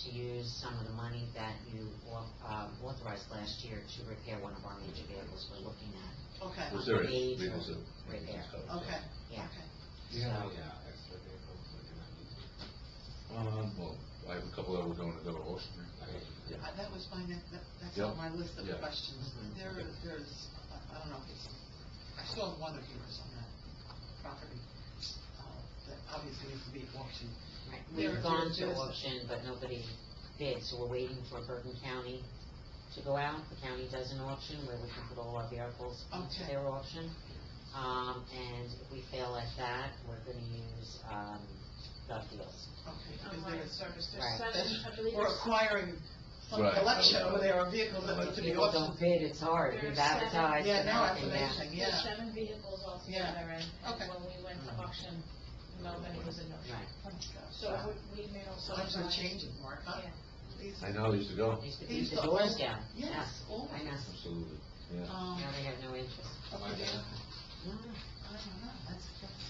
S5: to use some of the money that you authorized last year to repair one of our major vehicles we're looking at.
S3: Okay,
S7: Was there a
S5: Major
S7: vehicle to?
S5: repair.
S3: okay,
S5: Yeah.
S3: okay.
S1: Do you have
S5: So-
S1: any extra vehicles that you're not using?
S7: Well, I have a couple that we're going to go to auction.
S1: Yeah.
S3: That was my next, that's
S7: Yep.
S3: on my list of
S7: Yeah.
S3: questions.
S5: Mhm.
S3: There's, I don't know, I saw one of yours on that property, that obviously needs to be auctioned.
S5: Right.
S3: There-
S5: We've gone to
S3: there's-
S5: auction, but nobody bid, so we're waiting for Bergen County to go out. The county does an auction where we can put all our vehicles into
S3: Okay.
S5: their auction. And if we fail at that, we're gonna use, Gov Deals.
S3: Okay,
S2: On
S3: because
S2: line
S3: there's,
S2: service, there's
S5: Right.
S2: seven, I believe
S3: we're
S2: there's
S3: acquiring some
S7: Right.
S3: collection over there of vehicles that need to be
S5: People don't
S3: auctioned.
S5: bid, it's hard,
S2: There are
S5: we've
S2: seven.
S5: advertised
S3: Yeah,
S5: and
S3: no, that's
S5: everything, yeah.
S3: amazing,
S2: there's
S3: yeah.
S2: 7 vehicles altogether, and
S3: Okay.
S2: when we went to auction, nobody was in those.
S5: Right.
S3: Oh, gosh.
S2: So we may also.
S3: Times are changing, Mark, huh?
S2: Yeah.
S3: These-
S7: I know, I used to go.
S5: Used to
S3: They
S5: beat
S3: used
S5: the
S3: to
S5: doors
S3: own-
S5: down.
S3: Yes, always.
S5: I know.
S7: Absolutely, yeah.
S5: Now they have no interest.
S3: Okay,
S1: Why
S3: yeah.
S1: not?
S3: I don't know, that's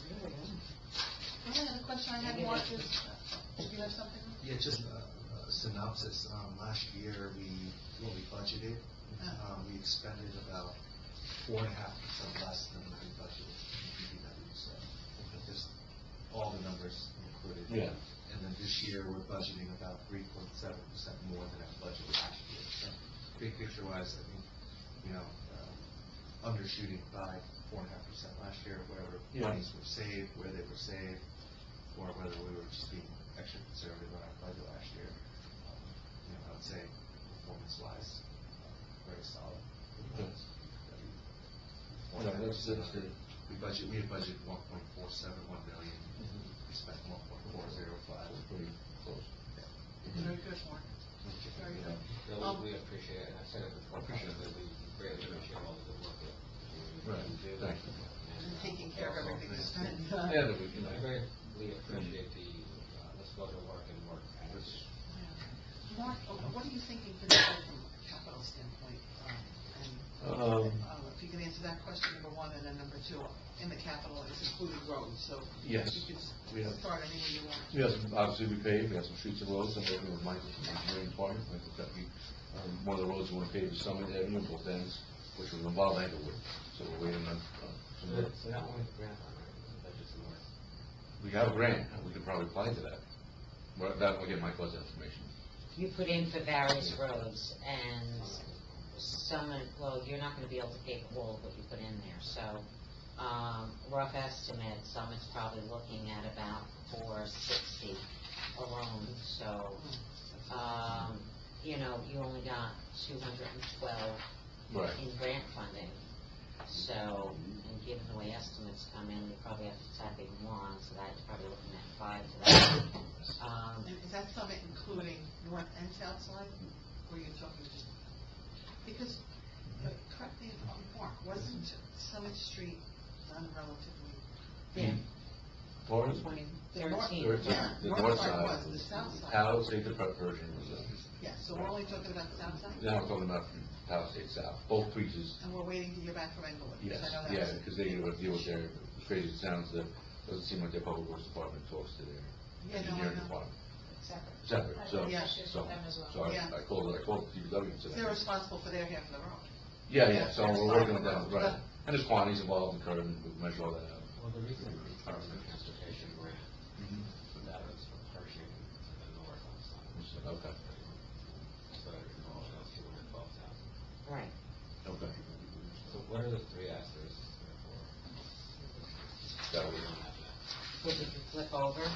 S3: really good. The only other question I had,
S5: Maybe
S3: Mark,
S5: that's-
S3: is, do you have something?
S6: Yeah, just a synopsis. Last year, we budgeted, we expended about 4.5% less than we budgeted in DPW, so just all the numbers included.
S7: Yeah.
S6: And then this year, we're budgeting about 3.7% more than our budget last year. So big picture wise, I think, undershooting by 4.5% last year, wherever
S7: Yeah.
S6: monies were saved, where they were saved, or whether we were just being extra conservative on our budget last year. I would say performance-wise, very solid.
S7: Yeah. Yeah, that's good.
S6: We had budgeted 1.471 million, we spent 1.405.
S7: Pretty close.
S3: Very good, Mark. Very good.
S1: No, we appreciate it, and I said it before, that we greatly appreciate all the good work that
S7: Right.
S1: you do.
S7: Thank you.
S3: And taking care of everything you spend.
S7: Yeah, that we can,
S1: I greatly appreciate the, let's go to work and work attitude.
S3: Mark, what are you thinking for the year from a capital standpoint? If you can answer that question, number one, and then number two, in the capital, it's including roads, so.
S7: Yes,
S3: You could
S7: we have.
S3: start anywhere you want.
S7: Yes, obviously we paved, we have some streets and roads, I'm working with Michael from the engineering department, Michael Guppy. One of the roads we want to pave is Summit Avenue, both ends, which will involve Englewood, so we're waiting on some work.
S1: So that one, grant on, right, the budget's in order.
S7: We have a grant, and we can probably apply to that. Well, that will get Michael's information.
S5: You put in for various roads, and well, you're not gonna be able to pay for all of what you put in there, so, rough estimate, Summit's probably looking at about 460 alone, so, you only got 212
S7: Right.
S5: in grant funding. So, and given the way estimates come in, we probably have to tap even more on, so that you're probably looking at 5 to that.
S3: And is that summit including north and south side, or are you talking just, because, correct me if I'm wrong, wasn't Summit Street done relatively?
S5: Yeah.
S7: Towards,
S5: 2013.
S3: Yeah,
S7: the
S3: north
S7: north
S3: side
S7: side.
S3: was, the south side.
S7: Palisade to Prep version was,
S3: Yeah, so we're only talking about the south side?
S7: now we're talking about from Palisade South, both creases.
S3: And we're waiting to hear back from Englewood?
S7: Yes,
S3: because I know that
S7: yeah,
S3: was-
S7: because they deal with their, as crazy as it sounds, doesn't seem like their public works department talks to their
S3: Yeah, no, I
S7: engineering
S3: know.
S7: department.
S2: Separate.
S7: Separate,
S2: I
S7: so,
S2: have issues
S7: so,
S2: with them as well.
S7: so
S3: Yeah.
S7: I called DPW and said.
S3: They're responsible for their half of the road.
S7: Yeah, so
S3: That's
S7: we're
S3: fine.
S7: working with them, right, and there's quantities involved in curb, and we measure all that out.
S1: Well, the reason the Department of Transportation grant, for that was for Pershing to the north on Summit.
S7: Okay,
S1: So I recall, that was 212,000.
S5: Right.
S7: okay.
S1: So what are the three asterisks there for?
S7: That
S1: We
S7: was,
S1: don't have that.
S5: Would you flip over?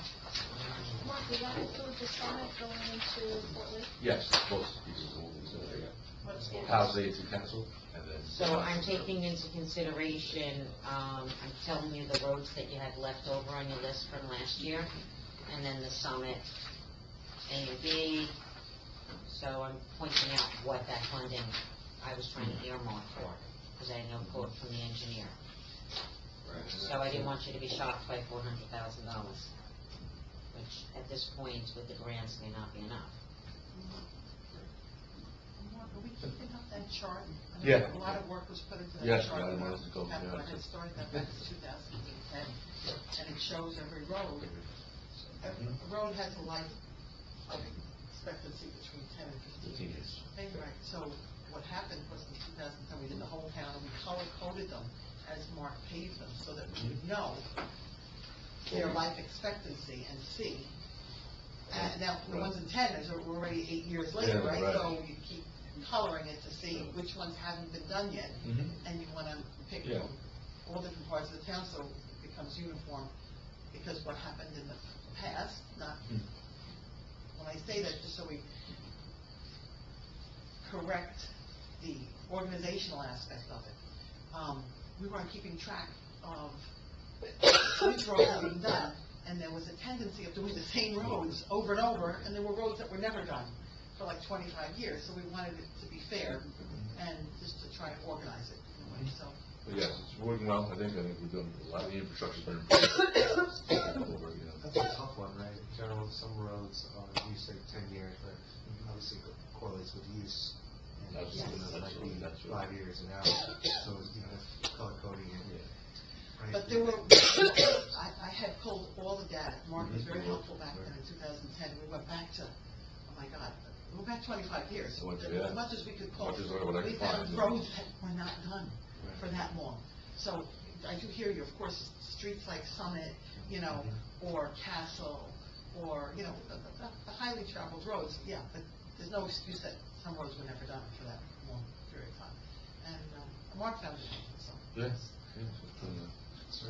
S2: Mark, did that include the summit going into Fort Lee?
S7: yes, both pieces of moving, so there you
S3: What's
S7: go.
S3: the-
S7: Palisade to cancel, and then.
S5: So I'm taking into consideration, I'm telling you the roads that you had left over on your list from last year, and then the Summit A and B. So I'm pointing out what that funding I was trying to earmark for, because I had no quote from the engineer.
S1: Right. and
S5: So I didn't
S1: that's-
S5: want you to be shocked by $400,000, which at this point with the grants may not be enough.
S3: Mark, are we keeping up that chart? I know
S7: Yeah.
S3: A lot of work was put into that
S7: Yes,
S3: chart.
S7: a lot of
S3: when
S7: money to go,
S3: Capital
S7: yeah.
S3: had started that back in 2010, and it shows every road. Every road has a life expectancy between 10 and 15
S7: 15
S3: years.
S7: years.
S3: Okay, right, so what happened was in 2010, we did the whole town, and we color-coded them as Mark paved them, so that we would know their life expectancy and see. And now, the ones in 10 is we're already 8 years later,
S7: Yeah,
S3: right?
S7: right.
S3: So you keep coloring it to see which ones haven't been done yet,
S7: Mhm.
S3: and you want to pick
S7: Yeah.
S3: from all different parts of the town, so it becomes uniform, because what happened in the past, not,
S7: Mm.
S3: when I say that, just so we correct the organizational aspect of it, we weren't keeping track of which roads are being done, and there was a tendency of doing the same roads over and over, and there were roads that were never done for like 25 years, so we wanted it to be fair, and just to try to organize it in a way, so.
S7: But yes, it's working well, I think we're doing, a lot of the infrastructure's been improved. Over, you know.
S6: That's a tough one, right? In general, some roads are, you say 10 years, but obviously correlates with use. And
S7: Absolutely,
S6: it might be
S7: that's right.
S6: 5 years and out, so, you know, color coding and. right?
S3: But there were, I had pulled all the data, Mark was very helpful back then in 2010, we went back to, oh my God, we went back 25 years.
S7: Yeah.
S3: As much as we could pull.
S7: Much as what I
S3: We
S7: could
S3: found
S7: find.
S3: roads that were not done
S7: Right.
S3: for that long. So I do hear you, of course, streets like Summit, you know, or Castle, or, you know, the highly traveled roads, yeah, but there's no excuse that some roads were never done for that long period of time. And Mark found it, so.
S7: Yes, yes, it's pretty,
S6: Sir,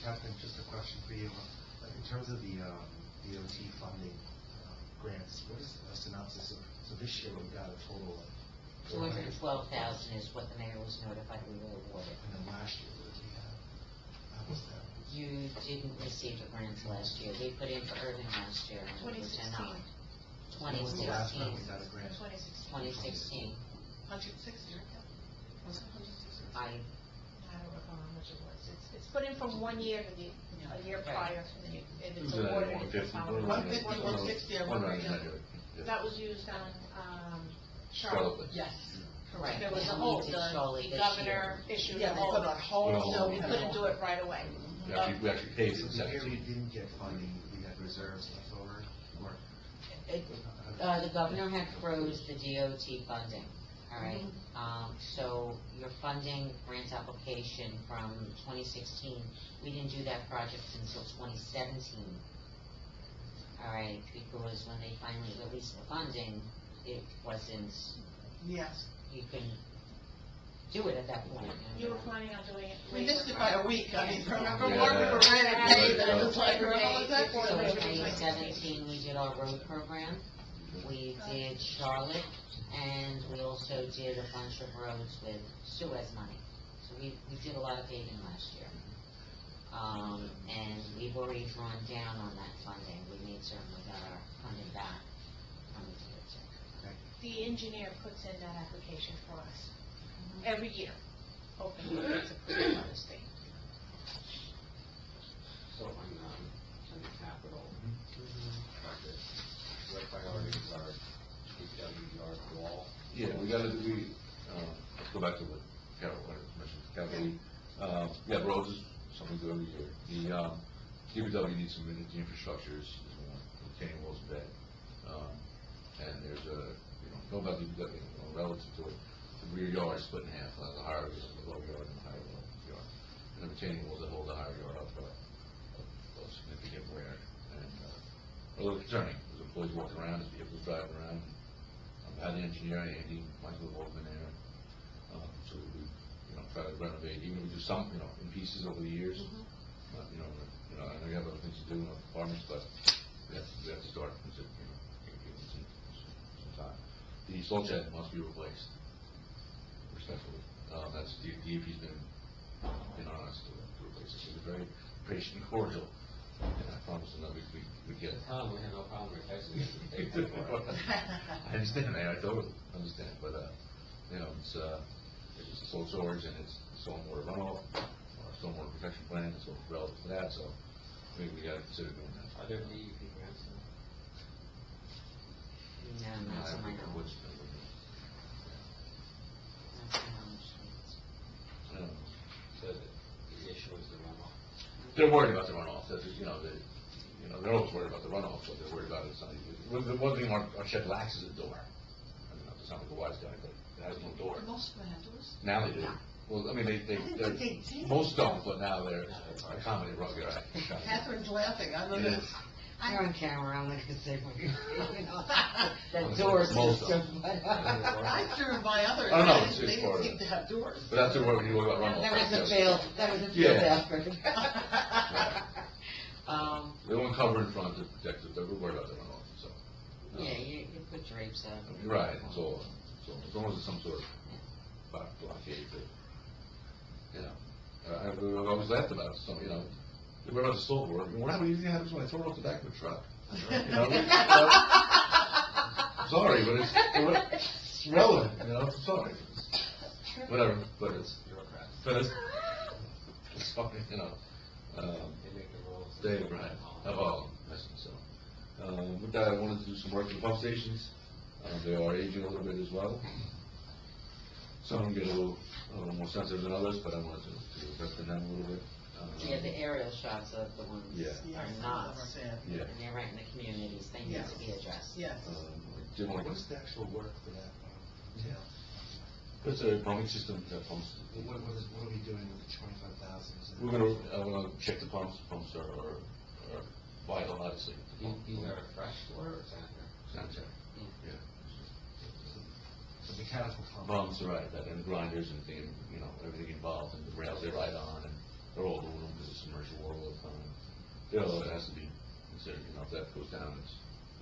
S6: Captain, just a question for you. In terms of the DOT funding grants, what is a synopsis of, so this year we got a total of
S5: 212,000 is what the mayor was notified we were awarded.
S6: and then last year, what did we have? How was that?
S5: You didn't receive the grants last year. They put in for Irving last year, and it was
S2: 2016.
S5: denied.
S6: When was the last time we
S5: 2016,
S6: got a grant?
S2: 2016.
S5: 2016.
S3: 160, right? Was it 160?
S5: I,
S2: I don't recall how much it was. It's put in from 1 year to a year
S5: Right.
S2: prior, and then and
S7: It
S2: it's
S7: was
S2: awarded.
S7: at
S2: at the
S7: 150,
S2: following-
S3: 150, 160, I
S7: One
S3: remember,
S7: round,
S3: yeah.
S7: yeah.
S2: That was used on, Charlotte.
S7: Charlotte.
S3: Yes.
S5: right.
S2: There was a
S5: and
S2: whole,
S5: we did
S2: the
S5: Charlie this
S2: governor
S5: year.
S2: issued
S3: Yeah,
S2: a
S3: they
S2: whole,
S3: put on hold,
S7: Well,
S2: so we couldn't do it right away.
S7: We actually paid for
S6: The year we
S7: 17.
S6: didn't get funding, we had reserves left over, or?
S5: The governor had froze the DOT funding, all right? So your funding grant application from 2016, we didn't do that project until 2017. All right, because when they finally released the funding, it wasn't,
S3: Yes.
S5: you couldn't do it at that point.
S2: You were planning on doing it
S3: We
S2: later.
S3: missed it by a week, I mean, remember,
S7: Yeah.
S3: Mark, we were ready to
S7: Yeah.
S3: pay, and it was like, what was that for?
S5: So in 2017, we did our road program, we did Charlotte, and we also did a bunch of roads with Suez money. So we did a lot of paving last year. And we've already drawn down on that funding, we made certain we got our funding back from the DOT.
S2: The engineer puts in that application for us every year, hoping that it's approved by the state.
S1: So on the capital budget, what priorities are DPW wall?
S7: Yeah, we gotta, let's go back to what Carol, what I mentioned, Carol, yeah, roads is something we do every year. The DPW needs some, the infrastructure is one, retaining walls and bed. And there's a, know about DPW, relative to it, the rear yard is split in half, the higher, the lower yard and the higher yard. And the retaining walls that hold the higher yard up, of significant wear. And, a little concerning, there's employees walking around, there's vehicles driving around. Had the engineer, Andy, Michael, have been there. So we, try to renovate, even if we do some, in pieces over the years. I know you have other things to do in other departments, but we have to start, give it some time. The salt shed must be replaced, respectfully. That's, the DEP's been on us to replace it. We're very patient and cordial, and I promise them that we get it.
S1: We have no problem replacing it. They pay for it.
S7: I understand, I totally understand, but, it's a sole storage and it's stormwater runoff, or stormwater protection plan, so relative to that, so we gotta consider doing that.
S1: Are there DEP grants?
S5: No, not to my knowledge.
S7: I wouldn't know.
S5: Not to my knowledge.
S7: I don't know.
S1: So the issue is the runoff.
S7: They're worried about the runoff, that's, they're always worried about the runoff, but they're worried about it, the one thing our shed lacks is a door. I mean, not to sound like a wise guy, but it has no door.
S3: Most of them have doors.
S7: Now they do. Well, I mean,
S3: I didn't think they did.
S7: most don't, but now they're accommodating rugby, right?
S3: Catherine's laughing, I don't
S7: It
S3: know.
S7: is.
S5: You're on camera, I'm gonna say, that door
S7: Most
S5: system.
S3: I drove by others,
S7: Oh, no,
S3: they
S7: it's
S3: didn't
S7: part of
S3: seem
S7: it.
S3: to have doors.
S7: But that's the word when you look about runoff.
S5: That was a
S7: yes.
S5: fail, that was a
S7: Yeah.
S5: fail effort.
S7: They want cover in front to protect it, they're worried about the runoff, so.
S5: Yeah, you put drapes up.
S7: You're right, so as long as there's some sort of blockade that, I've always laughed about it, so, you know, what about the salt work? What happens when I throw it off the back of a truck? You know, sorry, but it's relevant, you know, I'm sorry. Whatever, but it's, it's fucking, you know,
S1: They make the rules.
S7: they, right, evolve, I think so. With that, I wanted to do some work in the pump stations. They are aging a little bit as well. Some of them get a little more sensitive than others, but I wanted to invest in them a little bit.
S5: Yeah, the aerial shots of the ones
S7: Yeah.
S5: are
S3: Yes,
S5: not,
S3: some of them are bad.
S7: Yeah.
S5: and they're right in the communities, they need to be addressed.
S3: Yes.
S7: I did want to,
S6: What's the actual work for that, tail?
S7: it's a pumping system that pumps.
S6: What are we doing with the 25,000?
S7: We're gonna check the pumps. Pumps are vital, obviously.
S1: These are fresh water or sanitary?
S7: Sanitary, yeah.
S6: The mechanical pump.
S7: Pumps, right, and the grinders and everything, you know, everything involved, and the rails they ride on, and they're all aluminum because it's submersible water all the time. You know, it has to be considered, you know, if that goes down,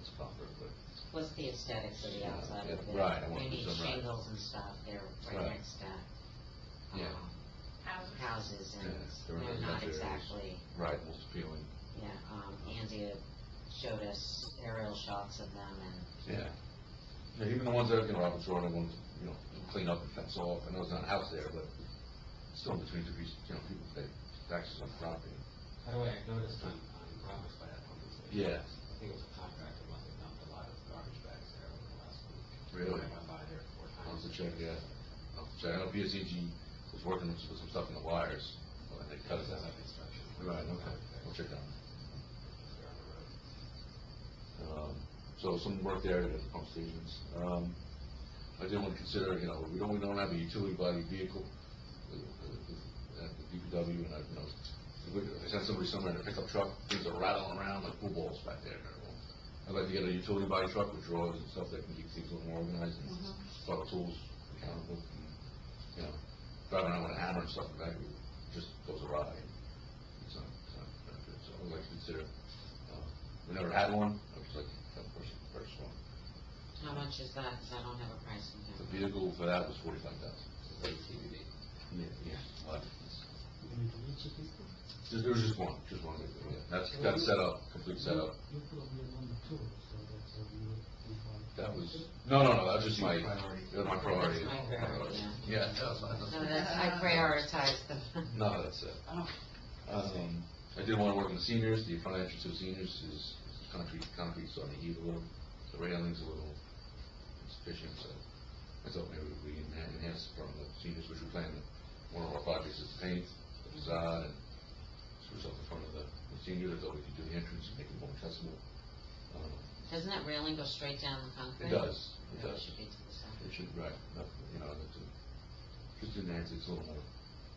S7: it's a comfort, but.
S5: Plus the aesthetics of the
S7: Yeah,
S5: outside
S7: yeah,
S5: of it.
S7: right, I want
S5: You
S7: to
S5: need
S7: do some right.
S5: shingles and stuff, they're right
S7: Right.
S5: next to,
S7: Yeah.
S5: houses, and
S7: Yeah, they're in
S5: they're not
S7: residential areas.
S5: exactly,
S7: Right, most appealing,
S5: yeah, Andy had showed us aerial shots of them, and
S7: yeah. Yeah, even the ones that, you know, Robert's Road, I want to, you know, clean up and fence off, I know there's not a house there, but still in between two pieces, you know, people pay taxes on property.
S1: By the way, I noticed on Promise by that pumping station.
S7: Yeah.
S1: I think it was a contractor must have dumped a lot of garbage bags there over the last week.
S7: Really?
S1: I went by there 4 times.
S7: I'll have to check, yeah. I'll have to check. I know PSEG was working with some stuff in the wires, but they cut it
S1: That's
S7: out.
S1: like construction.
S7: Right, okay, we'll check that out.
S1: They're on the road.
S7: So some work there at the pump stations. I did want to consider, you know, we don't have a utility body vehicle at the DPW, and I, you know, I sent somebody somewhere in a pickup truck, things are rattling around like pool balls back there. I'd like to get a utility body truck with drawers and stuff that can keep things a little more organized and follow tools accountable, and, you know, driving around with a hammer and stuff like that, it just goes awry. It's not good, so I'd like to consider, we never had one, I was like, that person, first one.
S5: how much is that, 'cause I don't have a price in
S7: The
S5: here.
S7: vehicle for that was 45,000.
S1: It's like TBD.
S7: Yeah. There was just one vehicle, yeah. That's set up, complete setup.
S8: You put on your number two, so that's how you
S7: That was, no, that was just my,
S6: Priority.
S7: that was my priority.
S5: That's my priority,
S7: Yeah, that was my.
S5: No, that's, I prioritize them.
S7: No, that's it.
S3: Oh,
S7: I did want to work with the seniors, the front entrance to the seniors is concrete's starting to heat a little, the railing's a little insufficient, so I thought maybe we enhance from the seniors, which we plan, one of our projects is to paint the facade and spruce up the front of the seniors. I thought we could do the entrance and make it more accessible.
S5: Doesn't that railing go straight down the concrete?
S7: It does, it
S5: Yeah,
S7: does.
S5: should be to the side.
S7: It should, right, you know, just enhance it a little more,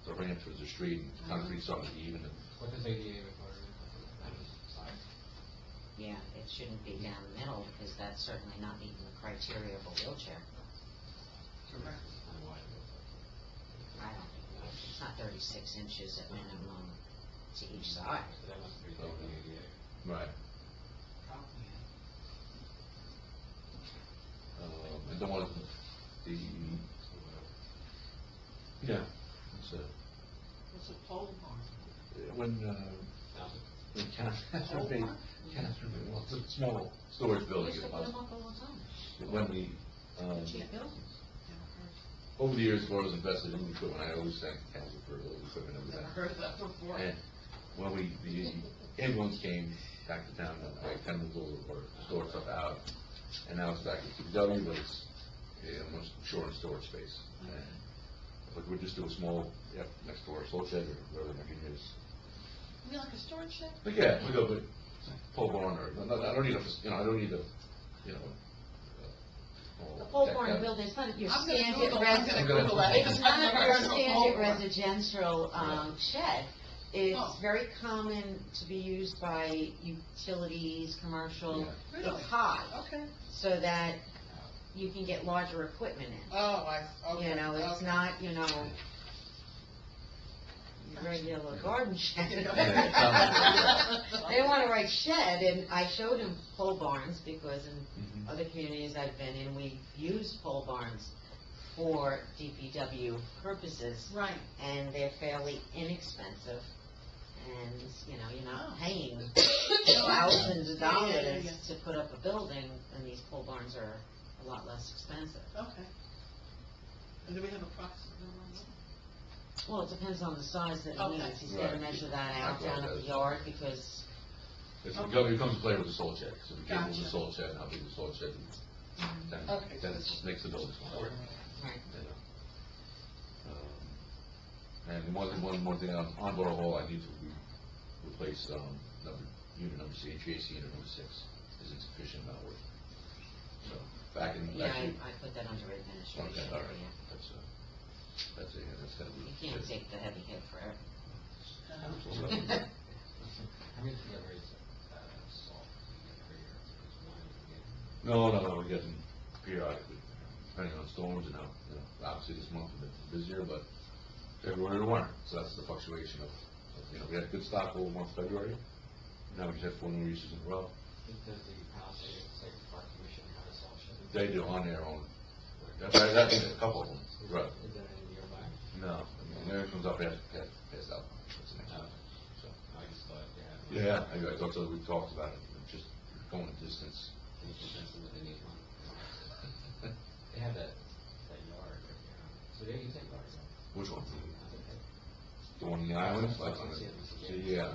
S7: the ramp towards the street, and concrete's starting to be even, and
S1: What does ADA require? Side?
S5: Yeah, it shouldn't be down the middle, because that's certainly not meeting the criteria of a wheelchair.
S3: correct.
S1: And why?
S5: I don't think, it's not 36 inches at minimum to each side.
S1: So that must be the ADA.
S7: right.
S3: Probably.
S7: And then one, the, yeah, that's it.
S3: What's a pole barn?
S7: When Catherine made, well, it's a small storage
S5: We
S7: building.
S5: used to put them up all the time.
S7: When we,
S5: Cheap buildings.
S3: Never heard,
S7: over the years, as far as invested in equipment, I always thank the council for all the equipment and
S3: never
S7: everything.
S3: heard of that before.
S7: And when the ambulance came back to town, I kind of moved all of our store stuff out, and now it's back at DPW, but it's much short in storage space. And, but we just do a small, next door, salt shed, or whatever the name is.
S3: You mean like a storage shed?
S7: But yeah, we go, but pole barn, or, I don't need a, I don't need a,
S5: The pole
S7: deck
S5: barn
S7: out.
S5: building, it's not your
S3: I'm gonna
S5: standard
S3: Google, I'm gonna Google that.
S5: It's not
S3: I've never
S5: your
S3: heard of a pole
S5: standard
S3: barn.
S5: residential, shed. It's
S3: Oh.
S5: very common to be used by utilities, commercial.
S7: Yeah.
S3: Really?
S5: It's high,
S3: Okay.
S5: so that you can get larger equipment in.
S3: Oh, okay.
S5: You know, it's
S3: okay.
S5: not, you know, your regular garden shed. They want to write shed, and I showed him pole barns, because in
S7: Mhm.
S5: other communities I've been in, we've used pole barns for DPW purposes,
S3: Right.
S5: and they're fairly inexpensive. And, you know, you're not
S3: Oh.
S5: paying
S3: No,
S5: thousands of
S3: yeah, yeah, yeah,
S5: dollars
S3: yeah.
S5: to put up a building, and these pole barns are a lot less expensive.
S3: Okay. And do we have approximate number on that?
S5: Well, it depends on the size that he
S3: Okay.
S5: needs. He's gotta
S7: Right.
S5: measure that out
S7: That's what
S5: down
S7: it
S5: at the
S7: is.
S5: yard, because,
S7: It comes to play with the salt shed, so we can't move the
S3: Gotcha.
S7: salt shed, and how big the salt shed is, then,
S3: Okay.
S7: then it just makes the building smaller,
S5: right,
S7: you know. And one more thing, on Borough Hall, I need to replace, unit number C, HVAC unit number 6, is insufficient, not working. So, back in,
S5: yeah,
S7: actually,
S5: I put that under administration,
S7: okay, all right,
S5: yeah.
S7: that's gotta be.
S5: You can't take the heavy hit forever.
S1: How many deliveries of salt do you get per year? Because one, you get
S7: No, we get them periodically, depending on storms and how, you know, obviously this month we've been busier, but February we weren't, so that's the fluctuation of, you know, we had good stock all month February, now we just had 4 new uses in a row.
S1: Does the Palisades State Park Commission have a salt shed?
S7: They do on their own, that's a couple of them, right?
S1: Is that in nearby?
S7: No, I mean, there comes up past out, that's the next one, so.
S1: I just thought they had. one.
S7: Yeah, I thought so, we talked about it, just going the distance.
S1: Can you convince them that they need one? They have that yard right there. So they use that yard, right?
S7: Which one?
S1: I think they-
S7: The one in the islands, like, yeah, I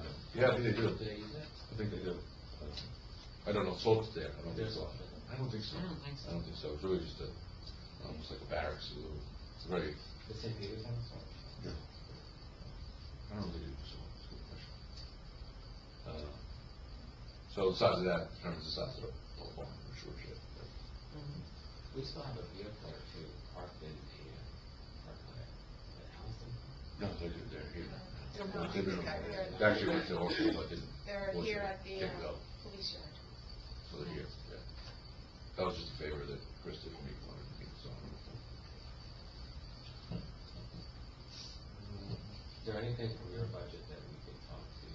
S7: think they do.
S1: Do they use it?
S7: I think they do. I don't know, salt's there, I don't think
S1: There's
S7: so.
S1: salt.
S7: I don't think so.
S5: I don't think so.
S7: I don't think so, it's really just almost like a barracks, it's very,
S1: The St. Peter's have a salt shed?
S7: I don't think it's so, it's a good question. So the size of that determines the size of the whole farm, for sure, shit.
S5: Mhm.
S1: We still have a vehicle or two parked in the parking lot at Allison.
S7: No, they're here.
S9: No,
S7: They've been-
S9: they're-
S7: they actually went to the hospital, but didn't.
S9: They're here at the
S7: Didn't go,
S9: police yard.
S7: so they're here, yeah. That was just a favor that Chris did for me, wanted to meet, so.
S1: Is there anything from your budget that we could talk to the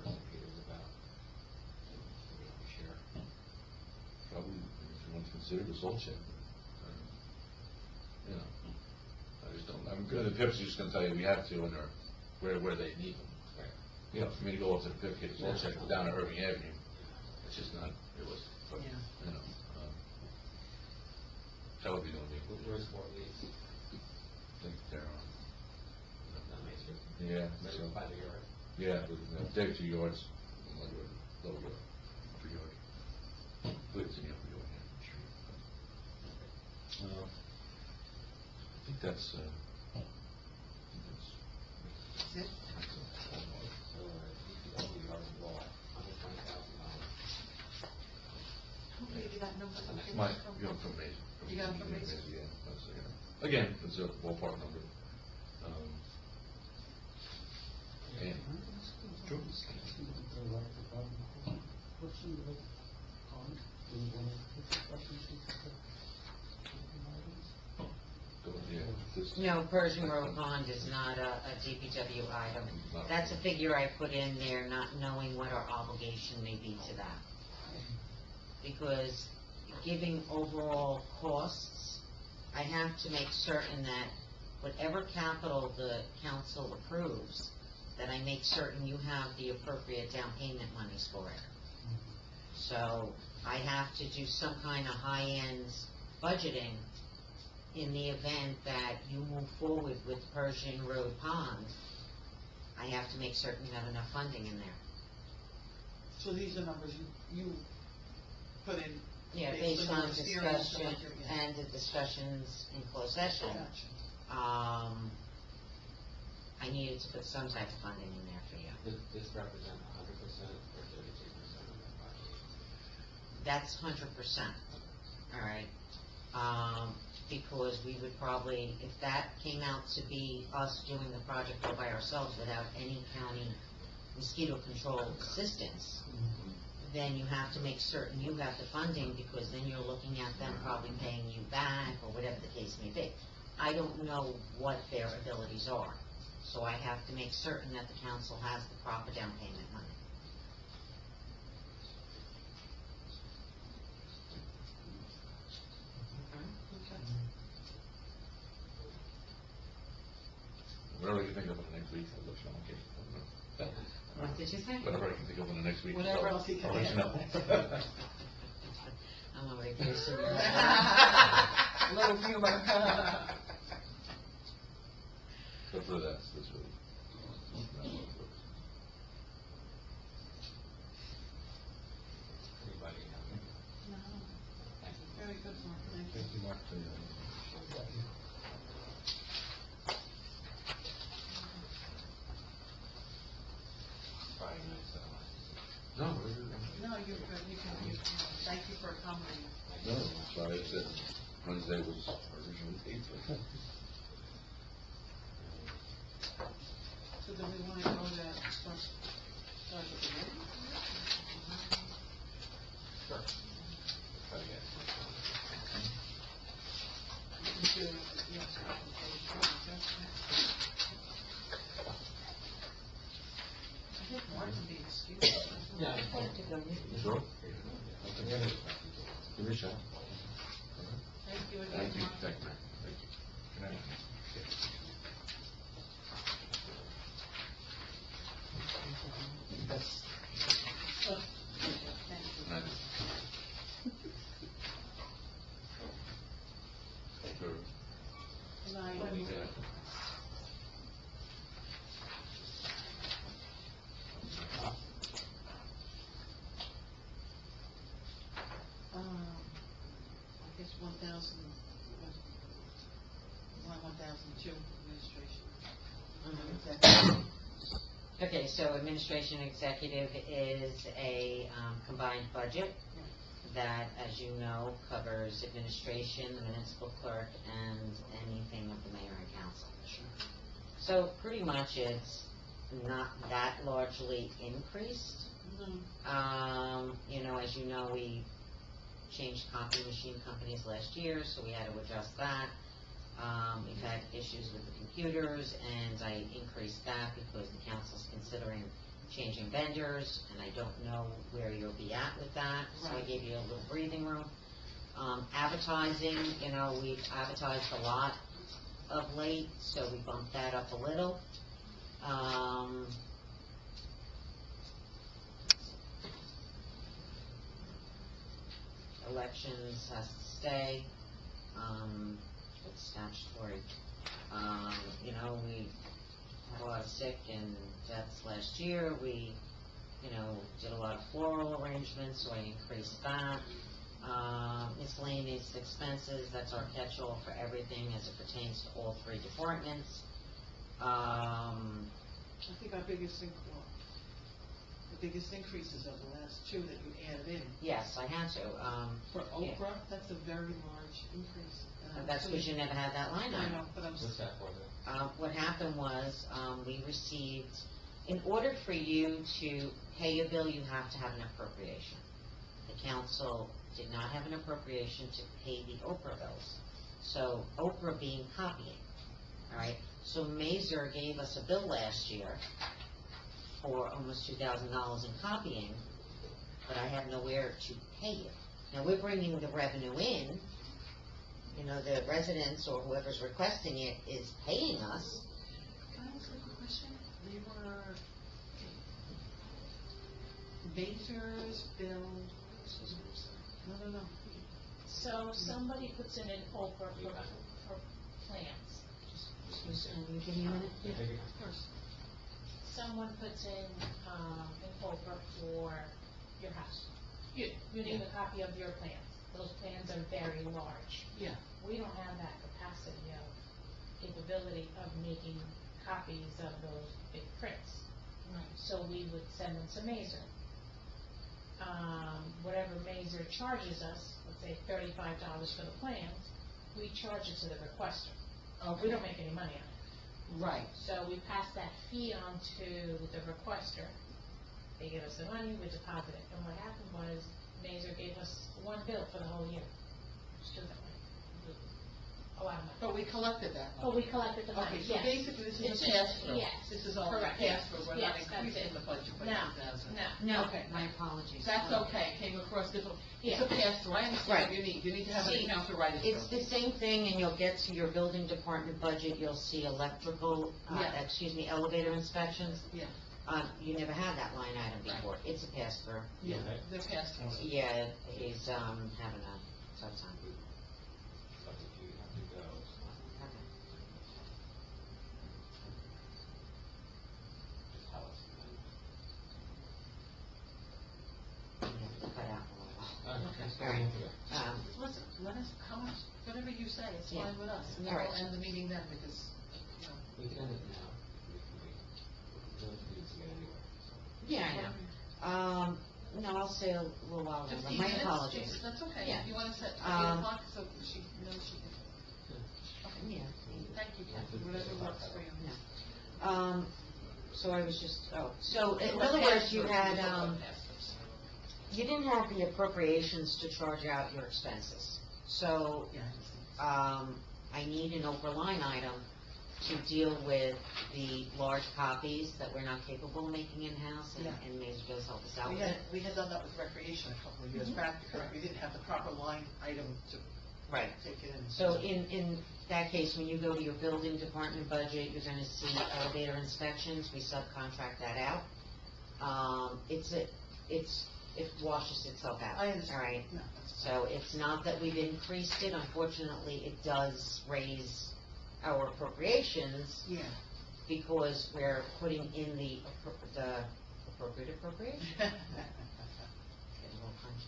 S1: person Peters about? We can share.
S7: Probably, if you want to consider the salt shed. You know, I just don't, I'm good, the PIP's just gonna tell you we have to, and they're where they need them.
S1: Right.
S7: You know, for me to go up to the PIP, get the salt shed, go down to Irving Avenue, it's just not realistic, but,
S3: Yeah.
S7: you know, that would be the only,
S1: Where's Fort Lee?
S7: I think they're on.
S1: Not Main Street?
S7: Yeah,
S1: Right
S7: so,
S1: by the yard.
S7: yeah, they're 2 yards, low yard, upper yard. I believe it's in the upper yard, yeah, I'm sure. I think that's,
S3: That's it?
S1: So, DPW yard wall, $120,000.
S3: Who gave you that number?
S7: My, you know, from Mason.
S3: You got it from Mason?
S7: Yeah, that's, you know, again, it's a ballpark number. And, Sure.
S8: What's in the pond? Do you want to put the question to the items?
S7: yeah, this.
S5: No, Pershing Road Pond is not a DPW item. That's a figure I put in there, not knowing what our obligation may be to that. Because giving overall costs, I have to make certain that whatever capital the council approves, that I make certain you have the appropriate down payment monies for it. So I have to do some kind of high-end budgeting in the event that you move forward with Pershing Road Pond. I have to make certain you have enough funding in there.
S3: So these are numbers you put in?
S5: Yeah,
S3: based
S5: based
S3: on
S5: on
S3: your experience
S5: discussion
S3: and what you're- yeah.
S5: and the discussions in closed session.
S3: Gotcha.
S5: I needed to put some type of funding in there for you.
S1: Does this represent 100% or 32% of that project?
S5: That's 100%, all right? Because we would probably, if that came out to be us doing the project all by ourselves without any county mosquito control assistance, then you have to make certain you have the funding, because then you're looking at them probably paying you back, or whatever the case may be. I don't know what their abilities are, so I have to make certain that the council has the proper down payment money.
S3: Okay.
S7: Whatever I can think of in the next week, I'll let you know, okay?
S5: What did you say?
S7: Whatever I can think of in the next week.
S3: Whatever else you can
S7: I'll let you know.
S5: I'm on vacation.
S3: Little humor.
S7: But for that's really.
S1: Anybody have any?
S3: No. Very good, Mark, thank you.
S6: Thank you, Mark, for your.
S1: Friday night, so.
S7: No,
S3: No, you're good, you can, thank you for accommodating.
S7: no, sorry, I said Wednesday was originally eight, but.
S3: So do we want to go to, start with the meeting?
S1: Sure. Try to get.
S3: We can do, yes, I think Mark can be excused.
S1: Yeah.
S7: Sure. Give me a shot.
S3: Thank you again,
S7: Thank you,
S3: Mark.
S7: thank you, thank you. Good night.
S3: Oh, thank you.
S7: Good night. Sure.
S3: Good night.
S7: Yeah.
S3: I guess 1,002 administration.
S5: Okay, so administration executive is a combined budget that, as you know, covers administration, the municipal clerk, and anything of the mayor and council. So pretty much it's not that largely increased. You know, as you know, we changed copy machine companies last year, so we had to adjust that. We've had issues with the computers, and I increased that because the council's considering changing vendors, and I don't know where you'll be at with that, so I
S3: Right.
S5: gave you a little breathing room. Advertising, you know, we've advertised a lot of late, so we bumped that up a little. Elections has to stay, it's statutory. You know, we had a lot of sick and deaths last year, we, you know, did a lot of floral arrangements, so I increased that. Miscellaneous expenses, that's our catch-all for everything as it pertains to all three departments.
S3: I think our biggest increases are the last two that you added in.
S5: Yes, I had to,
S3: For
S5: Yeah.
S3: Oprah, that's a very large increase. And I'm
S5: that's because
S3: pleased-
S5: you never had that line
S3: I
S5: item.
S3: know, but I'm,
S1: What's that for then?
S5: What happened was, we received, in order for you to pay a bill, you have to have an appropriation. The council did not have an appropriation to pay the Oprah bills. So Oprah being copying, all right? So Mazer gave us a bill last year for almost $2,000 in copying, but I have nowhere to pay it. Now, we're bringing the revenue in, you know, the residents or whoever's requesting it is paying us.
S3: can I ask a question? They were, Mazer's bill, no.
S2: So somebody puts in an Oprah for plans.
S5: Give me a minute.
S3: Of course.
S2: Someone puts in, an Oprah for your house. You need a copy of your plans. Those plans are very large.
S3: Yeah.
S2: We don't have that capacity of capability of making copies of those big prints.
S3: Right.
S2: So we would send them to Mazer. Whatever Mazer charges us, let's say $35 for the plans, we charge it to the requester. We don't make any money on it.
S3: Right.
S2: So we pass that fee on to the requester. They give us the money, we deposit it. And what happened was Mazer gave us one bill for the whole year. Just do that way. A lot of money.
S3: But we we collected that
S2: Oh,
S3: money.
S2: we collected the money,
S3: Okay, so
S2: yes.
S3: basically, this
S2: It's
S3: is a
S2: just-
S3: pass-through.
S2: yes,
S3: This is all a
S2: correct.
S3: pass-through, we're not
S2: Yes, that's
S3: increasing
S2: it.
S3: the budget by
S2: No,
S3: 2,000.
S2: no.
S5: No,
S3: Okay.
S5: my apologies.
S3: That's okay, came across different, it's
S2: Yeah.
S3: a pass-through, I understand
S5: Right.
S3: what you need to have an
S5: See,
S3: account to write it
S5: It's
S3: through.
S5: the same thing, and you'll get to your building department budget, you'll see electrical,
S3: Yeah.
S5: elevator inspections.
S3: Yeah,
S5: You never had that line item before. It's a pass-through.
S3: yeah, they're pass-throughs.
S5: Yeah, he's, having a tough time.
S1: But if you have to go, it's not
S5: Okay.
S1: just tell us.
S5: Cut out a little.
S1: Okay.
S5: All right.
S3: Listen, let us, how much, whatever you say, it's
S5: Yeah.
S3: fine with us, and
S5: All
S3: we'll
S5: right.
S3: end the meeting then, because, you know.
S1: We can end it now. We don't need to get anywhere.
S5: Yeah, I know. No, I'll say a little while longer.
S3: 15
S5: My
S3: minutes,
S5: apologies.
S3: That's okay,
S5: Yeah.
S3: if you wanna set 8
S5: Um,
S3: o'clock, so she knows she can. Okay,
S5: Yeah.
S3: thank you, Kathy, whatever works for you.
S5: So I was just, so in other words, you had, you didn't have the appropriations to charge out your expenses. So,
S3: Yeah.
S5: I need an overline item to deal with the large copies that we're not capable of making in-house,
S3: Yeah.
S5: and maybe those help us out
S3: We
S5: with
S3: had,
S5: it.
S3: we had done that with recreation a couple of years back, because we didn't have the proper line item to
S5: Right.
S3: take it in.
S5: So in that case, when you go to your building department budget, you're gonna see elevator inspections, we subcontract that out. It washes itself out.
S3: I understand.
S5: All right,
S3: No, that's
S5: so it's not that we've increased it, unfortunately, it does raise our appropriations,
S3: Yeah.
S5: because we're putting in the appropriate appropriation. Getting a little punchy.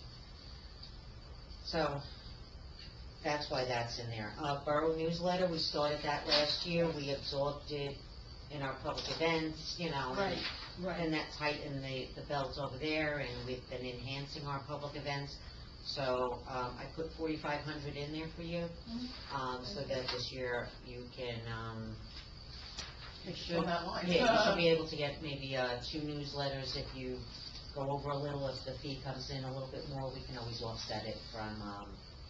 S5: So, that's why that's in there. Borough newsletter, we started that last year, we absorbed it in our public events, you know.
S3: Right, right.
S5: And that tightened the belts over there, and we've been enhancing our public events. So, I put 4,500 in there for you, so that this year you can,
S3: On that line.
S5: yeah, you should be able to get maybe, 2 newsletters if you go over a little. If the fee comes in a little bit more, we can always offset it from,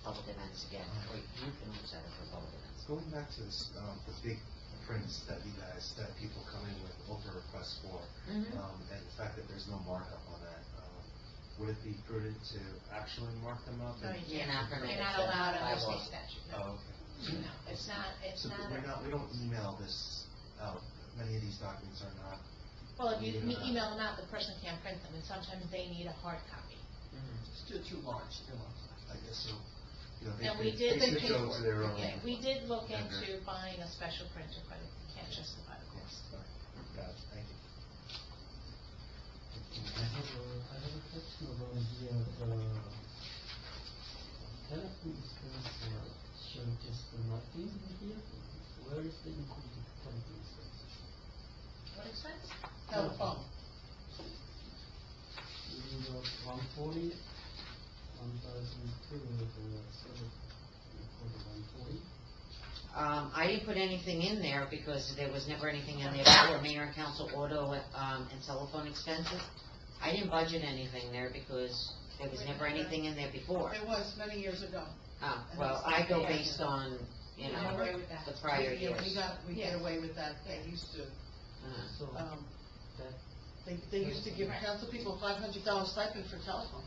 S5: public events again, or you can offset it for public events.
S6: Going back to this, the big prints that people come in with over requests for,
S5: Mhm.
S6: and the fact that there's no markup on that, would it be prudent to actually mark them up?
S2: No,
S6: and-
S2: you
S5: You're not permitted.
S2: You're not allowed
S5: by
S2: under
S5: law.
S2: state statute.
S6: Oh, okay.
S2: No, it's
S6: So
S2: not,
S6: we don't email this out, many of these documents are not,
S2: well, if you email them out, the person can't print them, and sometimes they need a hard copy.
S5: Mhm.
S3: It's too large,
S6: I guess so, you know,
S2: And we
S6: they
S2: did-
S6: should
S3: They pay
S6: go
S3: for
S6: to
S3: it.
S6: their own.
S2: Yeah, we did look
S6: vendor.
S2: into buying a special printer, but it can't justify the cost.
S6: Got it, thank you.
S8: I have a question about the telephone expense, shown just nothing here. Where is the included telephone expense?
S2: What expense?
S3: Telephone.
S8: You know, 140, 1,002, sort of, recorded 140.
S5: I didn't put anything in there because there was never anything in there for mayor and council auto, and telephone expenses. I didn't budget anything there because there was never anything in there before.
S3: It was many years ago.
S5: Well, I go based on, you
S2: We
S5: know,
S2: got away with that.
S5: the prior
S3: Yeah,
S5: years.
S3: we get away with that, they used to,
S8: So, that,
S3: they used to give
S2: Right.
S3: council people $500 stipend for telephone.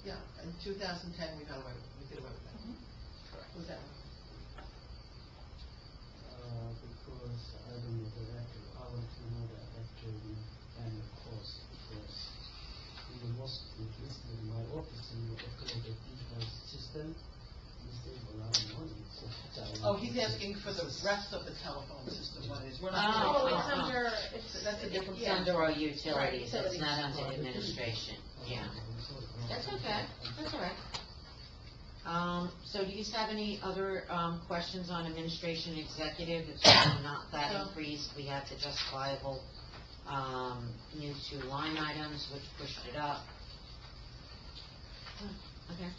S3: Yeah, in 2010, we did away with that.
S2: Mm-hmm.
S3: Was that
S8: because I don't know the actual, I want to know the actual annual cost, because we was interested in my office and we upgraded the digital system, we save a lot of money, so that's why I
S3: Oh,
S8: want
S3: he's
S8: to-
S3: asking for the rest of the telephone system, what it is, we're
S5: Oh,
S3: not.
S2: Oh,
S3: doing-
S2: it's under,
S3: That's a different.
S5: It's under our utilities,
S2: Right,
S5: it's not under
S8: utilities.
S5: administration, yeah.
S8: I'm sorry.
S5: That's okay, that's all right. So do you have any other, questions on administration executive? It's really not that
S3: No.
S5: increased, we have the justifiable, new 2 line items, which pushed it up. Okay.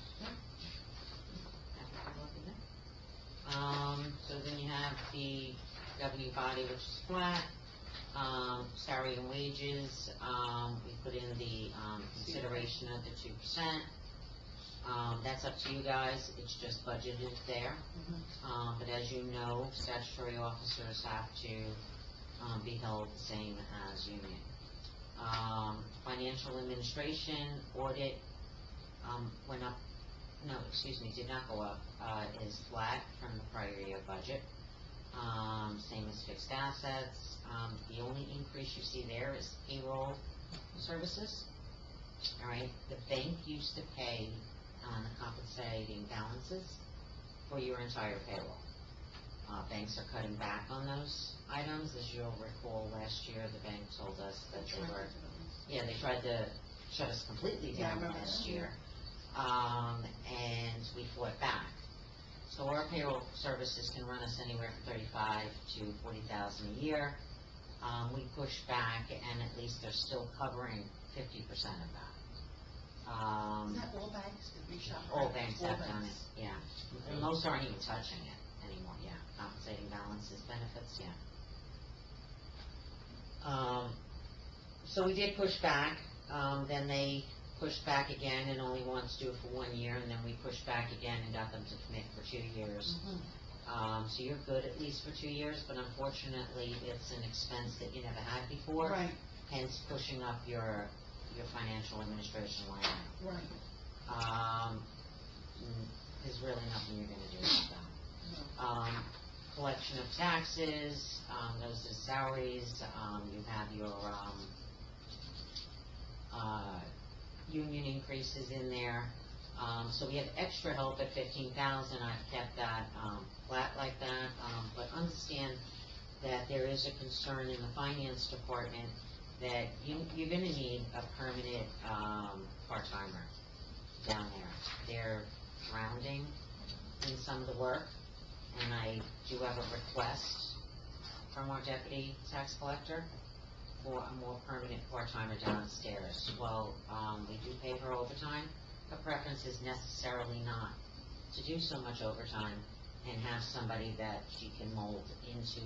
S5: So then you have the W body, which is flat, salary and wages, we put in the, consideration of the 2%. That's up to you guys, it's just budgeted there. But as you know, statutory officers have to, be held the same as union. Financial administration audit, went up, no, excuse me, did not go up, is flat from the prior year budget. Same as fixed assets. The only increase you see there is payroll services. All right, the bank used to pay on the compensating balances for your entire payroll. Banks are cutting back on those items. As you'll recall, last year, the bank told us that they were, yeah, they tried to shut us completely
S3: Yeah, I
S5: down
S3: remember
S5: last
S3: that.
S5: year. And we fought back. So our payroll services can run us anywhere from 35 to 40,000 a year. We pushed back, and at least they're still covering 50% of that.
S3: Is that all banks? Did we shop
S5: All
S3: around?
S5: banks
S3: All
S5: have done
S3: banks.
S5: it, yeah. And most aren't even touching it anymore, yeah. Compensating balances, benefits, yeah. So we did push back, then they pushed back again and only wanted to do it for 1 year, and then we pushed back again and got them to commit for 2 years. So you're good at least for 2 years, but unfortunately, it's an expense that you never had before.
S3: Right,
S5: Hence pushing up your financial administration line item.
S3: right.
S5: There's really nothing you're gonna do with that.
S3: No.
S5: Collection of taxes, those are salaries, you have your, union increases in there. So we have extra help at 15,000, I've kept that, flat like that, but understand that there is a concern in the finance department that you're gonna need a permanent, part-timer down there. They're rounding in some of the work, and I do have a request from our deputy tax collector for a more permanent part-timer downstairs. Well, we do pay her overtime. Her preference is necessarily not to do so much overtime and have somebody that she can mold into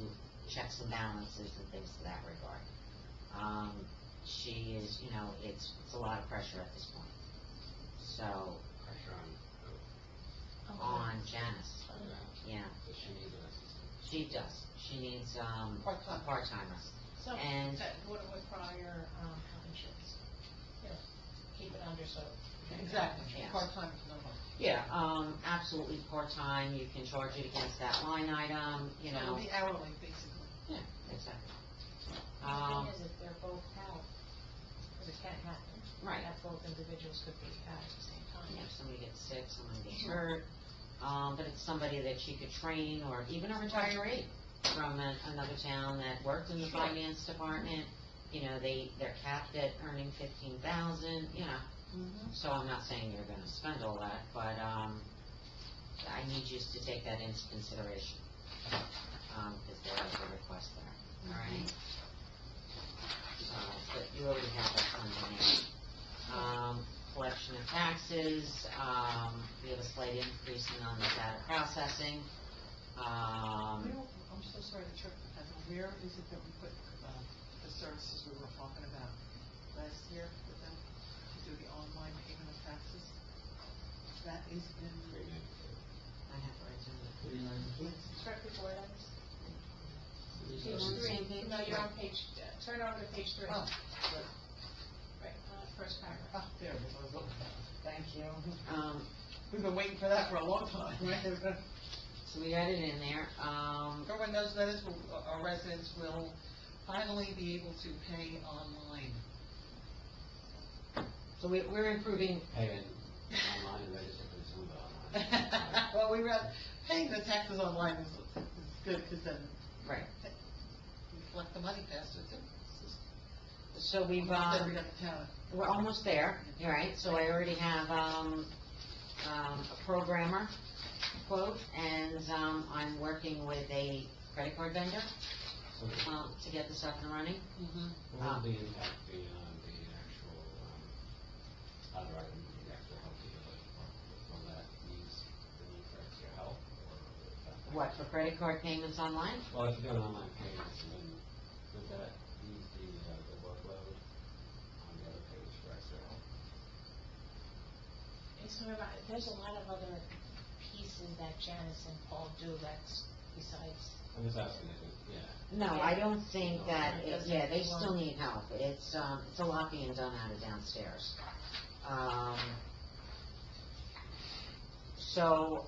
S5: checks and balances and things to that regard. She is, it's a lot of pressure at this point. So,
S1: Pressure on,
S5: on Janice, yeah,
S1: so she needs an assistant.
S5: she does. She needs, a
S3: Part-time.
S5: part-timer.
S2: So,
S5: And-
S2: that would require, health insurance. Keep it under, so.
S3: Exactly,
S5: Yes.
S3: part-time is no more.
S5: Yeah, absolutely part-time, you can charge it against that line item,
S3: It'll be hourly, basically.
S5: Yeah, exactly.
S2: The thing is, if they're both out, because it can't happen.
S5: Right.
S2: That both individuals could be out at the same time.
S5: Yeah, if somebody gets sick, somebody gets hurt, but it's somebody that she could train, or even a retiree from another town that worked in the
S3: Sure.
S5: finance department, they're capped at earning 15,000, so I'm not saying you're gonna spend all that, but, I need you to take that into consideration, because there is a request there, all right? But you already have that underneath. Collection of taxes, we have a slight increase in on the data processing.
S3: I'm so sorry to trip the pencil. Where is it that we put the services we were talking about last year with them to do the online payment of taxes? That is in,
S5: I have it right there.
S8: 392.
S2: It's right before that.
S5: You're on the same page?
S2: No, you're on page, turn over to page 3.
S3: oh,
S2: Right, first paragraph.
S3: there it is. I was looking for it. Thank you.
S5: Mm-hmm.
S3: We've been waiting for that for a long time, right?
S5: So we got it in there,
S3: Everyone knows that is, our residents will finally be able to pay online.
S5: so we're improving,
S1: Paying online and register for Zumba online.
S3: Well, paying the taxes online is good, because then
S5: right,
S3: we collect the money faster too.
S5: so we've,
S3: Instead we got to count it.
S5: we're almost there, all right, so I already have, a programmer quote, and, I'm working with a credit card vendor,
S1: So
S5: to get this up and running.
S1: what will the impact be on the actual, underwriting, the actual help to the budget department? Will that ease the need for extra help, or?
S5: What, for credit card payments online?
S1: Well, if you're doing online payments, then would that ease the workload on the other page for extra help?
S2: It's remember, there's a lot of other pieces that Janice and Paul do that's besides.
S1: I'm just asking if, yeah.
S5: No, I don't think that,
S2: Doesn't
S5: yeah, they
S2: belong.
S5: still need help. It's a lot being done out of downstairs. So,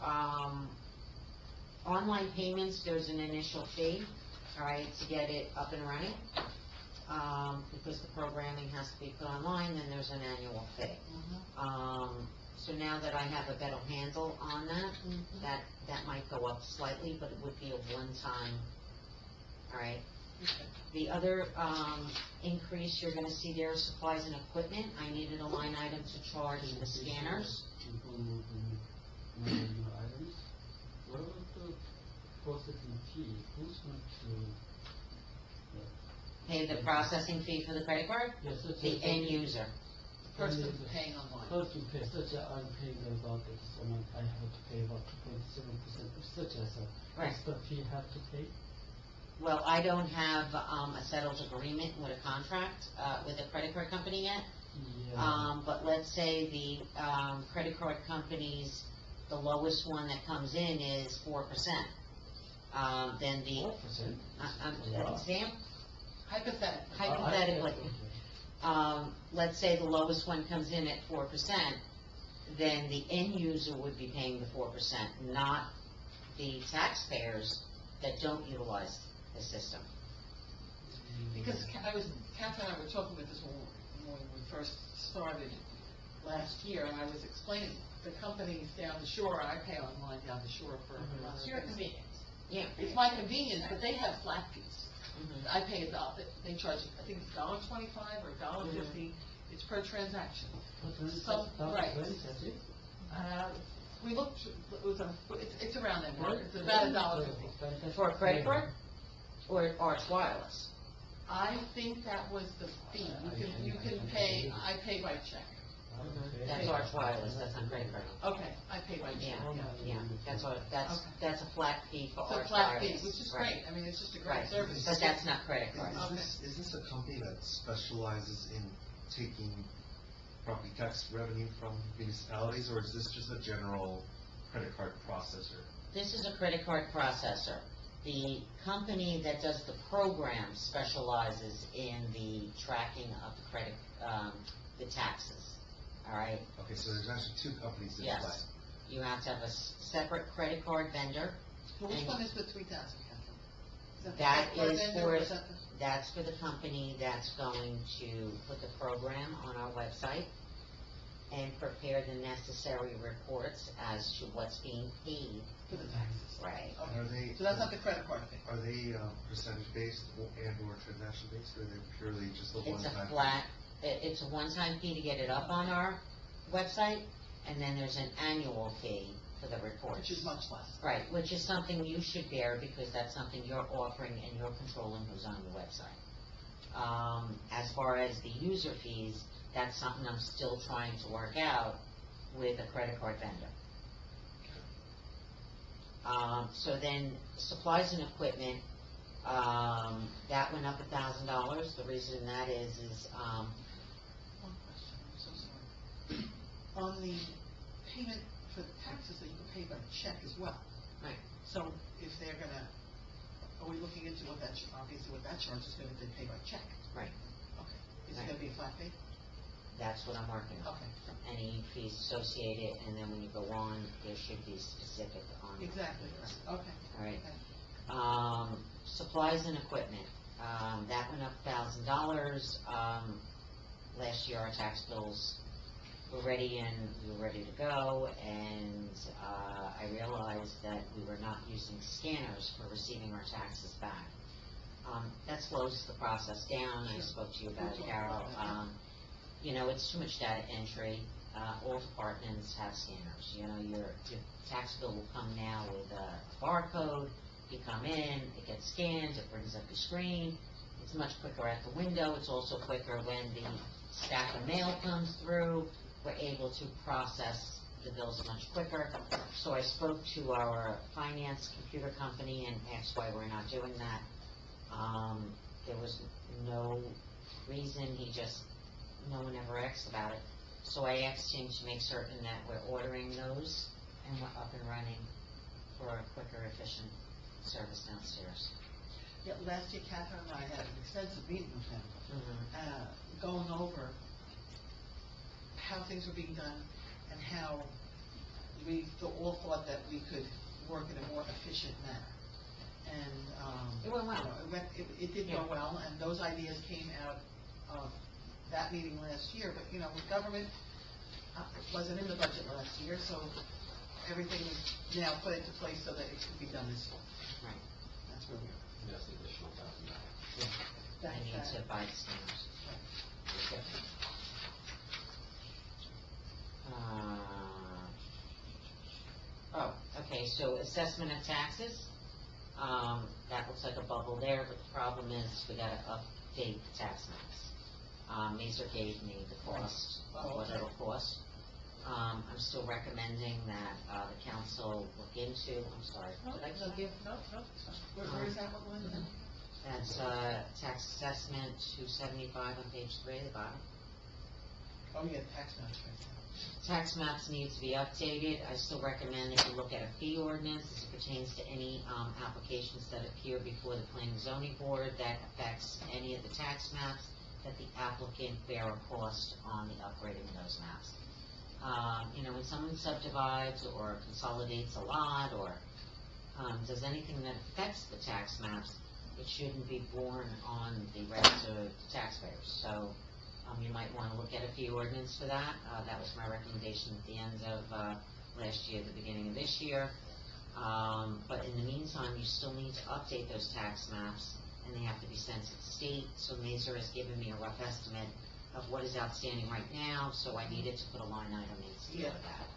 S5: online payments, there's an initial fee, all right, to get it up and running. Because the programming has to be put online, then there's an annual fee. So now that I have a better handle on that, that might go up slightly, but it would be a one-time, all right? The other, increase you're gonna see there is supplies and equipment. I needed a line item to charge the scanners.
S8: People moving money new items. What about the processing fee? Who's going to?
S5: Pay the processing fee for the credit card,
S8: Yes, such
S5: the
S8: as-
S5: end user.
S3: Person paying online.
S8: Person pay, such as I'm paying about this amount, I have to pay about 2.7%, such as a
S5: Right.
S8: extra fee have to pay.
S5: Well, I don't have, a settled agreement with a contract, with a credit card company yet.
S8: Yeah.
S5: But let's say the, credit card companies, the lowest one that comes in is 4%. Then the,
S8: 4%?
S5: Sam,
S3: Hypothetically.
S5: hypothetically, let's say the lowest one comes in at 4%, then the end user would be paying the 4%, not the taxpayers that don't utilize the system.
S3: Because Catherine and I were talking about this when we first started last year, and I was explaining, the companies down the shore, I pay online down the shore for
S2: It's your convenience.
S5: Yeah.
S3: It's my convenience, but they have flat fees.
S5: Mhm.
S3: I pay they charge, I think it's $1.25 or $1.50, it's per transaction. Right. We looked, it's around that mark, it's about $1.50.
S5: For a credit card, or Arch Wireless?
S3: I think that was the fee, you can pay, I pay by check.
S5: That's Arch Wireless, that's not credit card.
S3: Okay, I pay by check,
S5: Yeah,
S3: yeah.
S5: yeah, that's
S3: Okay.
S5: that's a flat fee for
S3: It's a
S5: Arch
S3: flat fee,
S5: Wireless.
S3: which is
S5: Right.
S3: great, I mean, it's just a
S5: Right,
S3: great service.
S5: but that's not credit card.
S6: Is this a company that specializes in taking property tax revenue from municipalities, or is this just a general credit card processor?
S5: This is a credit card processor. The company that does the program specializes in the tracking of the credit, the taxes, all right?
S6: Okay, so there's actually two companies in play.
S5: Yes. You have to have a separate credit card vendor.
S3: Well, which
S5: and
S3: one is the 3,000, Catherine? Is
S5: That
S3: the credit
S5: is
S3: card vendor,
S5: for,
S3: or is that the-
S5: that's for the company that's going to put the program on our website and prepare the necessary reports as to what's being paid.
S3: for the taxes?
S5: Right.
S3: Okay.
S6: Are they?
S3: So that's not the credit card thing?
S6: Are they percentage-based and/or transaction-based, or are they purely just a
S5: It's
S6: one-time?
S5: a flat, it's a one-time fee to get it up on our website, and then there's an annual fee for the reports.
S3: Which is much less.
S5: Right, which is something you should bear, because that's something you're offering and you're controlling who's on the website. As far as the user fees, that's something I'm still trying to work out with a credit card vendor. So then, supplies and equipment, that went up $1,000. The reason that is,
S3: One question, I'm so sorry. On the payment for the taxes, that you can pay by check as well.
S5: right,
S3: So if they're gonna, are we looking into what that, obviously what that charge is gonna be, they pay by check?
S5: right,
S3: Okay. Is it
S5: Right.
S3: gonna be a flat fee?
S5: that's what I'm working on.
S3: Okay.
S5: Any fees associated, and then when you go on, there should be specific on it.
S3: Exactly, okay.
S5: All right.
S3: Okay.
S5: Supplies and equipment, that went up $1,000. Last year, our tax bills were ready and we were ready to go, and, I realized that we were not using scanners for receiving our taxes back. That slows the process down. I
S3: Sure.
S5: spoke to you about it,
S3: We talked
S5: Carol.
S3: about that,
S5: You know, it's too much data entry. All departments have scanners. You know, your tax bill will come now with a barcode. You come in, it gets scanned, it brings up your screen. It's much quicker at the window. It's also quicker when the stack of mail comes through. We're able to process the bills much quicker. So I spoke to our finance computer company and asked why we're not doing that. There was no reason. No one ever asked about it. So I asked him to make certain that we're ordering those and we're up and running for a quicker, efficient service downstairs.
S3: Yeah, last year Catherine and I had an extensive meeting with him,
S5: Mhm.
S3: going over how things were being done and how we all thought that we could work in a more efficient manner. And,
S5: It went well.
S3: you know, it did go
S5: Yeah.
S3: well, and those ideas came out of that meeting last year, but, you know, with government, wasn't in the budget last year, so everything is now put into place so that it can be done this year.
S5: Right.
S3: That's where we are.
S1: That's the additional $1,000.
S5: I need to buy the scanners.
S3: Right.
S5: Oh, okay, so assessment of taxes, that looks like a bubble there, but the problem is we gotta update the tax maps. Mazer gave me the cost, of what it'll cost. I'm still recommending that, the council look into, I'm sorry, did I give you?
S3: No, it's fine. Where is that one, Linda?
S5: That's, tax assessment 275 on page 3 at the bottom.
S3: Oh, yeah, tax maps, right there.
S5: Tax maps need to be updated. I still recommend that you look at a fee ordinance as it pertains to any applications that appear before the planning and zoning board that affects any of the tax maps, that the applicant bear a cost on the upgrading of those maps. You know, when someone subdivides or consolidates a lot or does anything that affects the tax maps, it shouldn't be borne on the rest of the taxpayers. So you might want to look at a fee ordinance for that. That was my recommendation at the end of last year, the beginning of this year. But in the meantime, you still need to update those tax maps, and they have to be sent to the state. So Mazer has given me a rough estimate of what is outstanding right now, so I needed to put a line item in to deal with that.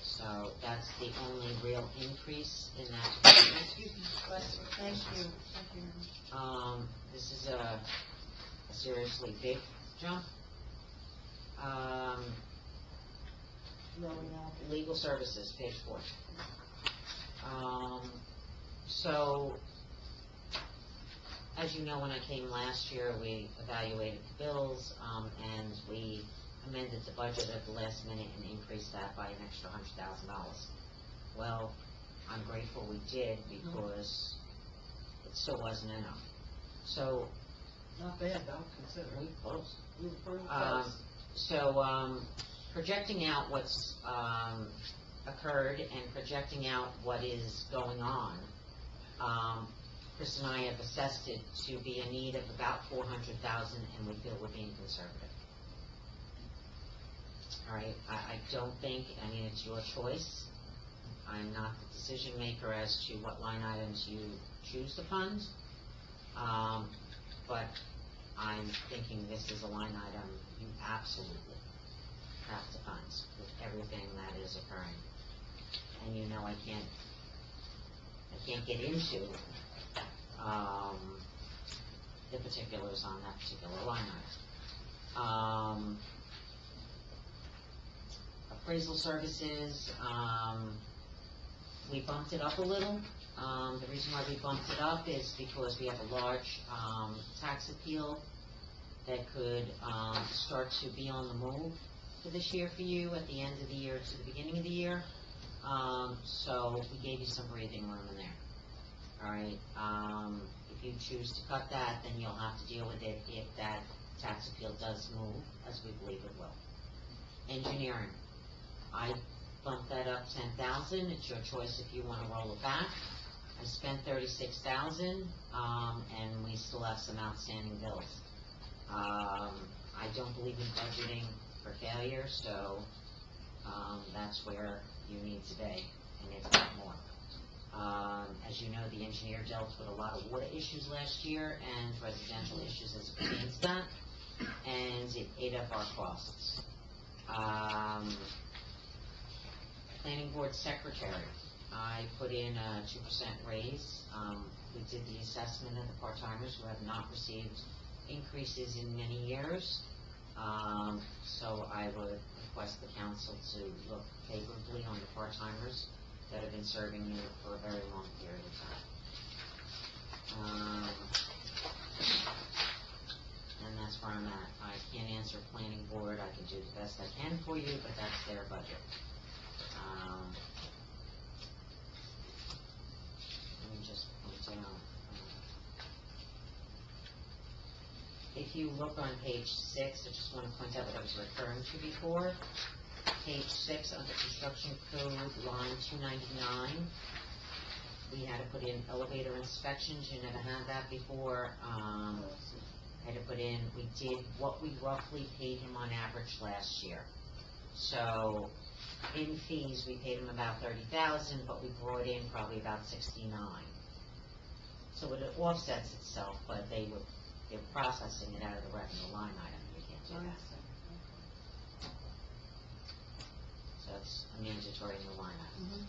S5: So that's the only real increase in that department.
S3: Excuse me, thank you.
S5: This is a seriously big jump. Legal services, page 4. So, as you know, when I came last year, we evaluated the bills, and we amended the budget at the last minute and increased that by an extra $100,000. Well, I'm grateful we did, because it still wasn't enough. So,
S3: Not bad, though, considering.
S5: we close.
S3: We were pretty close.
S5: So, projecting out what's occurred and projecting out what is going on, Chris and I have assessed it to be a need of about $400,000, and we feel we're being conservative. All right, I don't think, I mean, it's your choice. I'm not the decision maker as to what line items you choose to fund, but I'm thinking this is a line item you absolutely have to fund with everything that is occurring. And you know I can't get into the particulars on that particular line item. Appraisal services, we bumped it up a little. The reason why we bumped it up is because we have a large tax appeal that could start to be on the move for this year for you at the end of the year to the beginning of the year. So we gave you some breathing room in there. All right. If you choose to cut that, then you'll have to deal with it if that tax appeal does move, as we believe it will. Engineering, I bumped that up 10,000. It's your choice if you want to roll it back. I spent 36,000, and we still have some outstanding bills. I don't believe in budgeting for failure, so that's where you need to be, and if not more. As you know, the engineer dealt with a lot of water issues last year and residential issues as it pertains to that, and it ate up our costs. Planning board secretary, I put in a 2% raise. We did the assessment of the part-timers who have not received increases in many years. So I would request the council to look favorably on the part-timers that have been serving you for a very long period of time. And that's that's where I'm at. I can't answer planning board, I can do the best I can for you, but that's their budget. Let me just point out, if you look on page 6, I just want to point out what I was referring to before. Page 6, under construction code, line 299, we had to put in elevator inspections, you never had that before. Had to put in, we did what we roughly paid him on average last year. So, in fees, we paid him about 30,000, but we brought in probably about 69. So it offsets itself, but they're processing it out of the revenue line item, we can't do that. So it's a mandatory in the line item,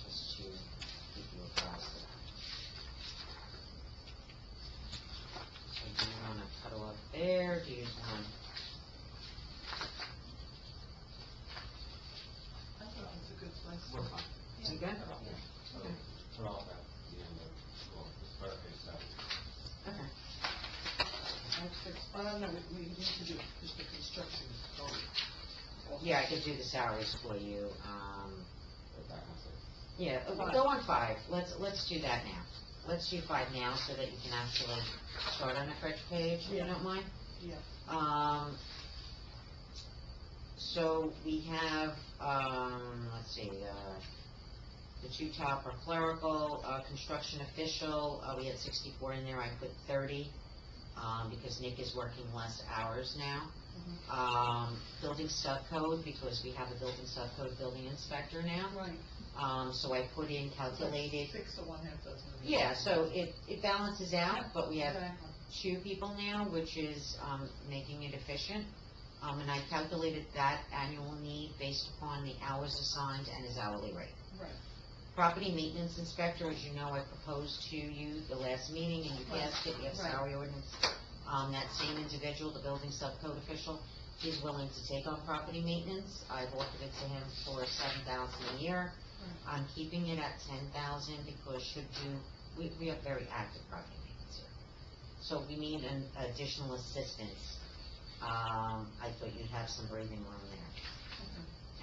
S5: just to keep you apprised of that. So do you want to cut off there, do you want?
S3: I thought it was a good place.
S1: We're fine.
S5: You good?
S1: So, put all that, the end of, well, the start page 7.
S5: Okay.
S3: No, we need to do just the construction code.
S5: Yeah, I could do the salaries for you,
S1: Put back on 6.
S5: yeah, we'll go on 5, let's do that now. Let's do 5 now, so that you can actually start on a fresh page, if you don't mind.
S3: Yeah.
S5: So we have, let's see, the 2 top are clerical, construction official, we had 64 in there, I put 30, because Nick is working less hours now. Building subcode, because we have a building subcode building inspector now.
S3: Right.
S5: So I put in calculated,
S3: 6 to 1/2 dozen.
S5: yeah, so it balances out, but we have
S3: Exactly.
S5: 2 people now, which is, making it efficient. And I calculated that annual need based upon the hours assigned and his hourly rate.
S3: Right.
S5: Property maintenance inspector, as you know, I proposed to you the last meeting, and you passed it, we have
S3: Right.
S5: salary ordinance. That same individual, the building subcode official, is willing to take on property maintenance. I've offered it to him for $7,000 a year. I'm keeping it at $10,000 because we have very active property maintenance here. So we need an additional assistance. I thought you'd have some breathing room there.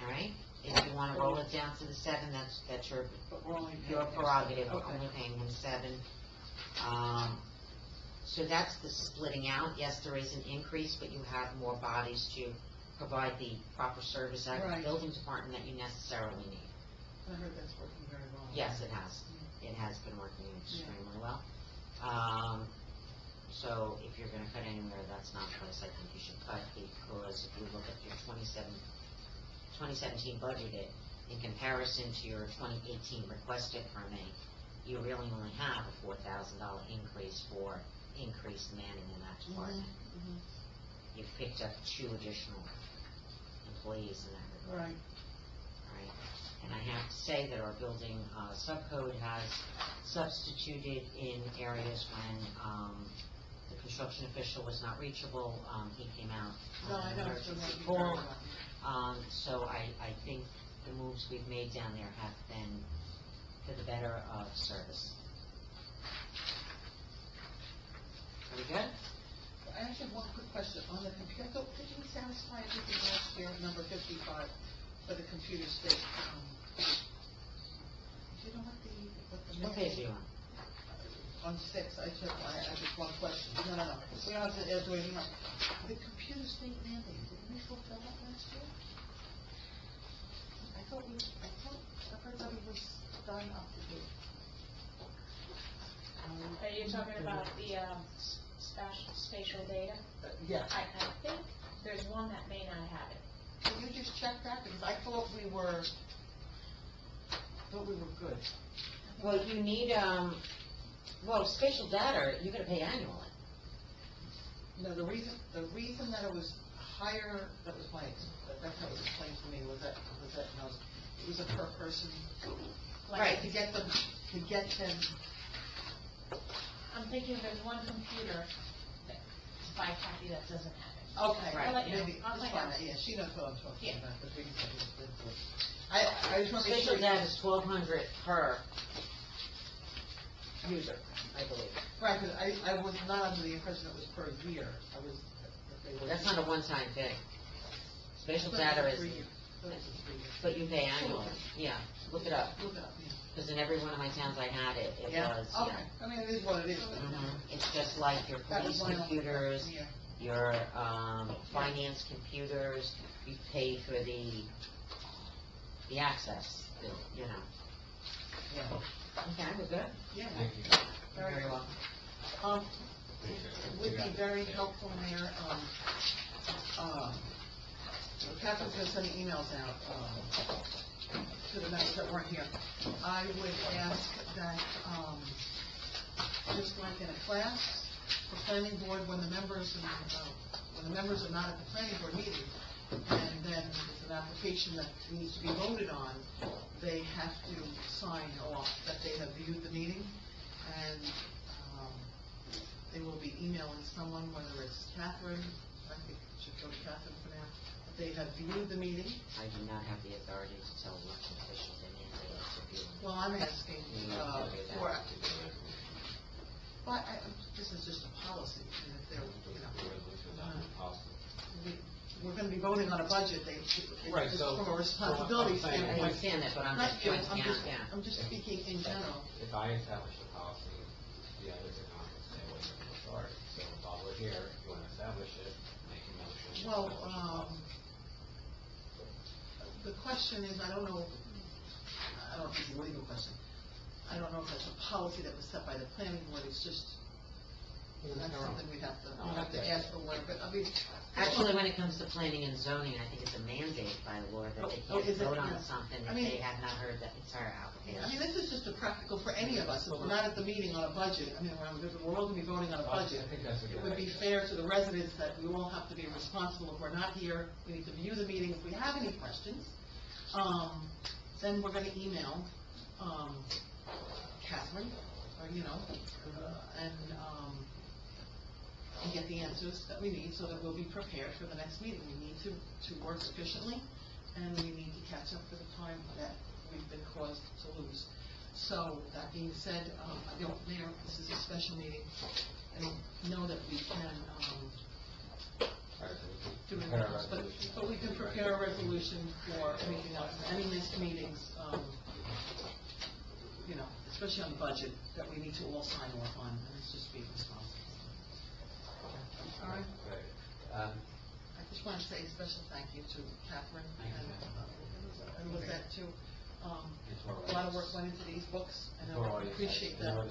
S5: All right? If you want to roll it down to the 7, that's your
S3: But we're only.
S5: your
S3: paying
S5: prerogative, we're
S3: Okay.
S5: only paying him 7. So that's the splitting out. Yes, there is an increase, but you have more bodies to provide the proper service at the
S3: Right.
S5: building department that you necessarily need.
S3: I heard that's working very well.
S5: Yes, it has. It has been working extremely well. So if you're gonna cut anywhere, that's not a place I think you should cut, because if you look at your 2017 budgeted, in comparison to your 2018 requested from me, you really only have a $4,000 increase for increased manning in that department. You've picked up 2 additional employees in that regard.
S3: Right.
S5: Right. And I have to say that our building subcode has substituted in areas when the construction official was not reachable. He came out
S3: No,
S5: on
S3: I
S5: an
S3: know, it's been
S5: emergency
S3: working very
S5: call.
S3: well.
S5: So I think the moves we've made down there have been for the better of service. Are we good?
S3: I actually have one quick question. On the computer, did we satisfy everything last year, number 55, for the computer state? Do you know what the?
S5: What page are you on?
S3: On 6, I just one question. No. We don't have to do anything else. The computer state mandate, did we fulfill that last year? I thought everybody was done up to date.
S2: Are you talking about the spatial data?
S3: Yeah.
S2: I think there's one that may not have it.
S3: Can you just check that? Because I thought we were good.
S5: Well, you need, spatial data, you're gonna pay annually.
S3: No, the reason that it was higher, that's how it was explained to me, was that, it was a per person. Like,
S5: Right.
S3: To get them,
S2: I'm thinking there's one computer that's by Kathy that doesn't have it.
S3: okay,
S5: Right.
S2: I'll let you know.
S3: maybe,
S2: I'll
S3: it's
S2: find
S3: fine,
S2: out.
S3: yeah, she knows what I'm talking
S2: Yeah.
S3: about, but we can get this into it. I just want to make
S5: Spatial
S3: sure.
S5: data is $1,200 per. user, I believe.
S3: Right, because I was not under the impression it was per year. I was, that they were.
S5: That's not a one-time thing. Spatial
S3: But it's
S5: data
S3: a
S5: is,
S3: 3 year. But it's a 3 year.
S5: but you pay annually, yeah, look it up.
S3: Look it up, yeah.
S5: Because in every one of my towns I had it, it
S3: Yeah,
S5: was,
S3: okay, I mean, it is what it is, but.
S5: It's just like your
S3: That was
S5: police
S3: my only-
S5: computers,
S3: Yeah.
S5: your, finance computers, you pay for the access, you know.
S3: Yeah.
S5: Okay, we're good?
S3: Yeah.
S1: Thank you.
S5: You're very welcome.
S3: It would be very helpful, Mayor, Catherine's gonna send the emails out, to the members that weren't here. I would ask that, just like in a class, the planning board, when the members are not at the planning board meeting, and then it's an application that needs to be voted on, they have to sign off that they have viewed the meeting, and, they will be emailing someone, whether it's Catherine, I think it should go to Catherine for now, that they have viewed the meeting.
S5: I do not have the authority to tell which officials and mandates to view.
S3: Well, I'm asking, for, well, this is just a policy, and if they're, you know, we're gonna be voting on a budget,
S1: Right,
S3: it's
S1: so,
S3: from a responsibility
S1: from what I'm saying,
S5: I
S3: standpoint.
S5: understand that, but I'm
S3: Not
S5: just
S3: you,
S5: pointing out, yeah.
S3: I'm just speaking in general.
S1: If I establish a policy, the others are not going to say what your authority. So while we're here, if you want to establish it, make a motion.
S3: Well, the question is, I don't know if it's a legal question. I don't know if that's a policy that was set by the planning board, it's just, that's something we'd have to ask for one, but I mean.
S5: Actually, when it comes to planning and zoning, I think it's a mandate by law that they
S3: Oh,
S5: can't
S3: is it?
S5: vote on
S3: Yeah.
S5: something
S3: I
S5: if
S3: mean-
S5: they have not heard the entire
S3: I mean,
S5: application.
S3: this is just a practical for any of us, if we're not at the meeting on a budget, I mean, we're all gonna be voting on a budget.
S1: I think that's a good
S3: It would be
S1: idea.
S3: fair to the residents that we all have to be responsible if we're not here, we need to view the meeting, if we have any questions, then we're gonna email, Catherine, or, you know, and get the answers that we need, so that we'll be prepared for the next meeting. We need to work efficiently, and we need to catch up for the time that we've been caused to lose. So, that being said, Mayor, this is a special meeting. I don't know that we can,
S1: All right, so we can
S3: do
S1: prepare a
S3: anything else,
S1: resolution.
S3: but we can prepare a resolution for anything else, any missed meetings, you know, especially on the budget, that we need to all sign off on, and it's just being responsible. All right?
S1: Great.
S3: I just want to say a special thank you to Catherine and Lizette too. A lot of work went into these books, and I appreciate that.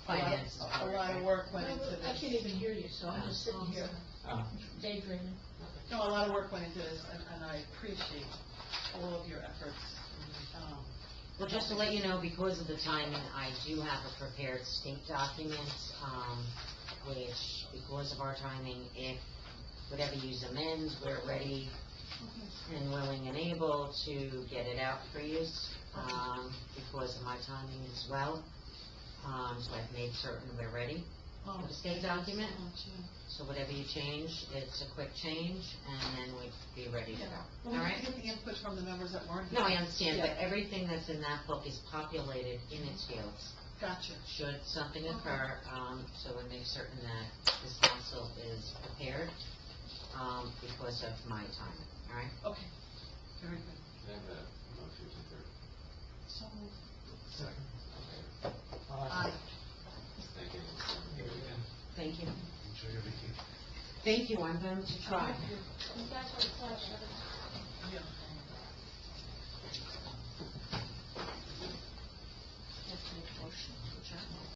S5: Finance.
S3: A lot of work went into this.
S9: I can't even hear you, so I'm just sitting here daydreaming.
S3: No, a lot of work went into this, and I appreciate all of your efforts.
S5: Well, just to let you know, because of the timing, I do have a prepared state document, which, because of our timing, if whatever you amend, we're ready and willing and able to get it out for you, because of my timing as well. So I've made certain we're ready for the state document. So whatever you change, it's a quick change, and then we'd be ready to go.
S3: Well,
S5: All
S3: we
S5: right?
S3: get the input from the members that weren't here.
S5: No, I understand, but
S3: Yeah.
S5: everything that's in that book is populated in its fields.
S3: Gotcha.
S5: Should something occur, so we make certain that this council is prepared, because of my time, all right?
S3: Okay, very good.
S1: Can I have a motion to approve?
S3: So moved.
S1: Okay.
S3: Aye.
S1: Thank you. Here again.
S5: Thank you.
S6: Enjoy your vacation.
S5: Thank you, I'm going to try.
S9: You guys are the pleasure.
S3: Yeah.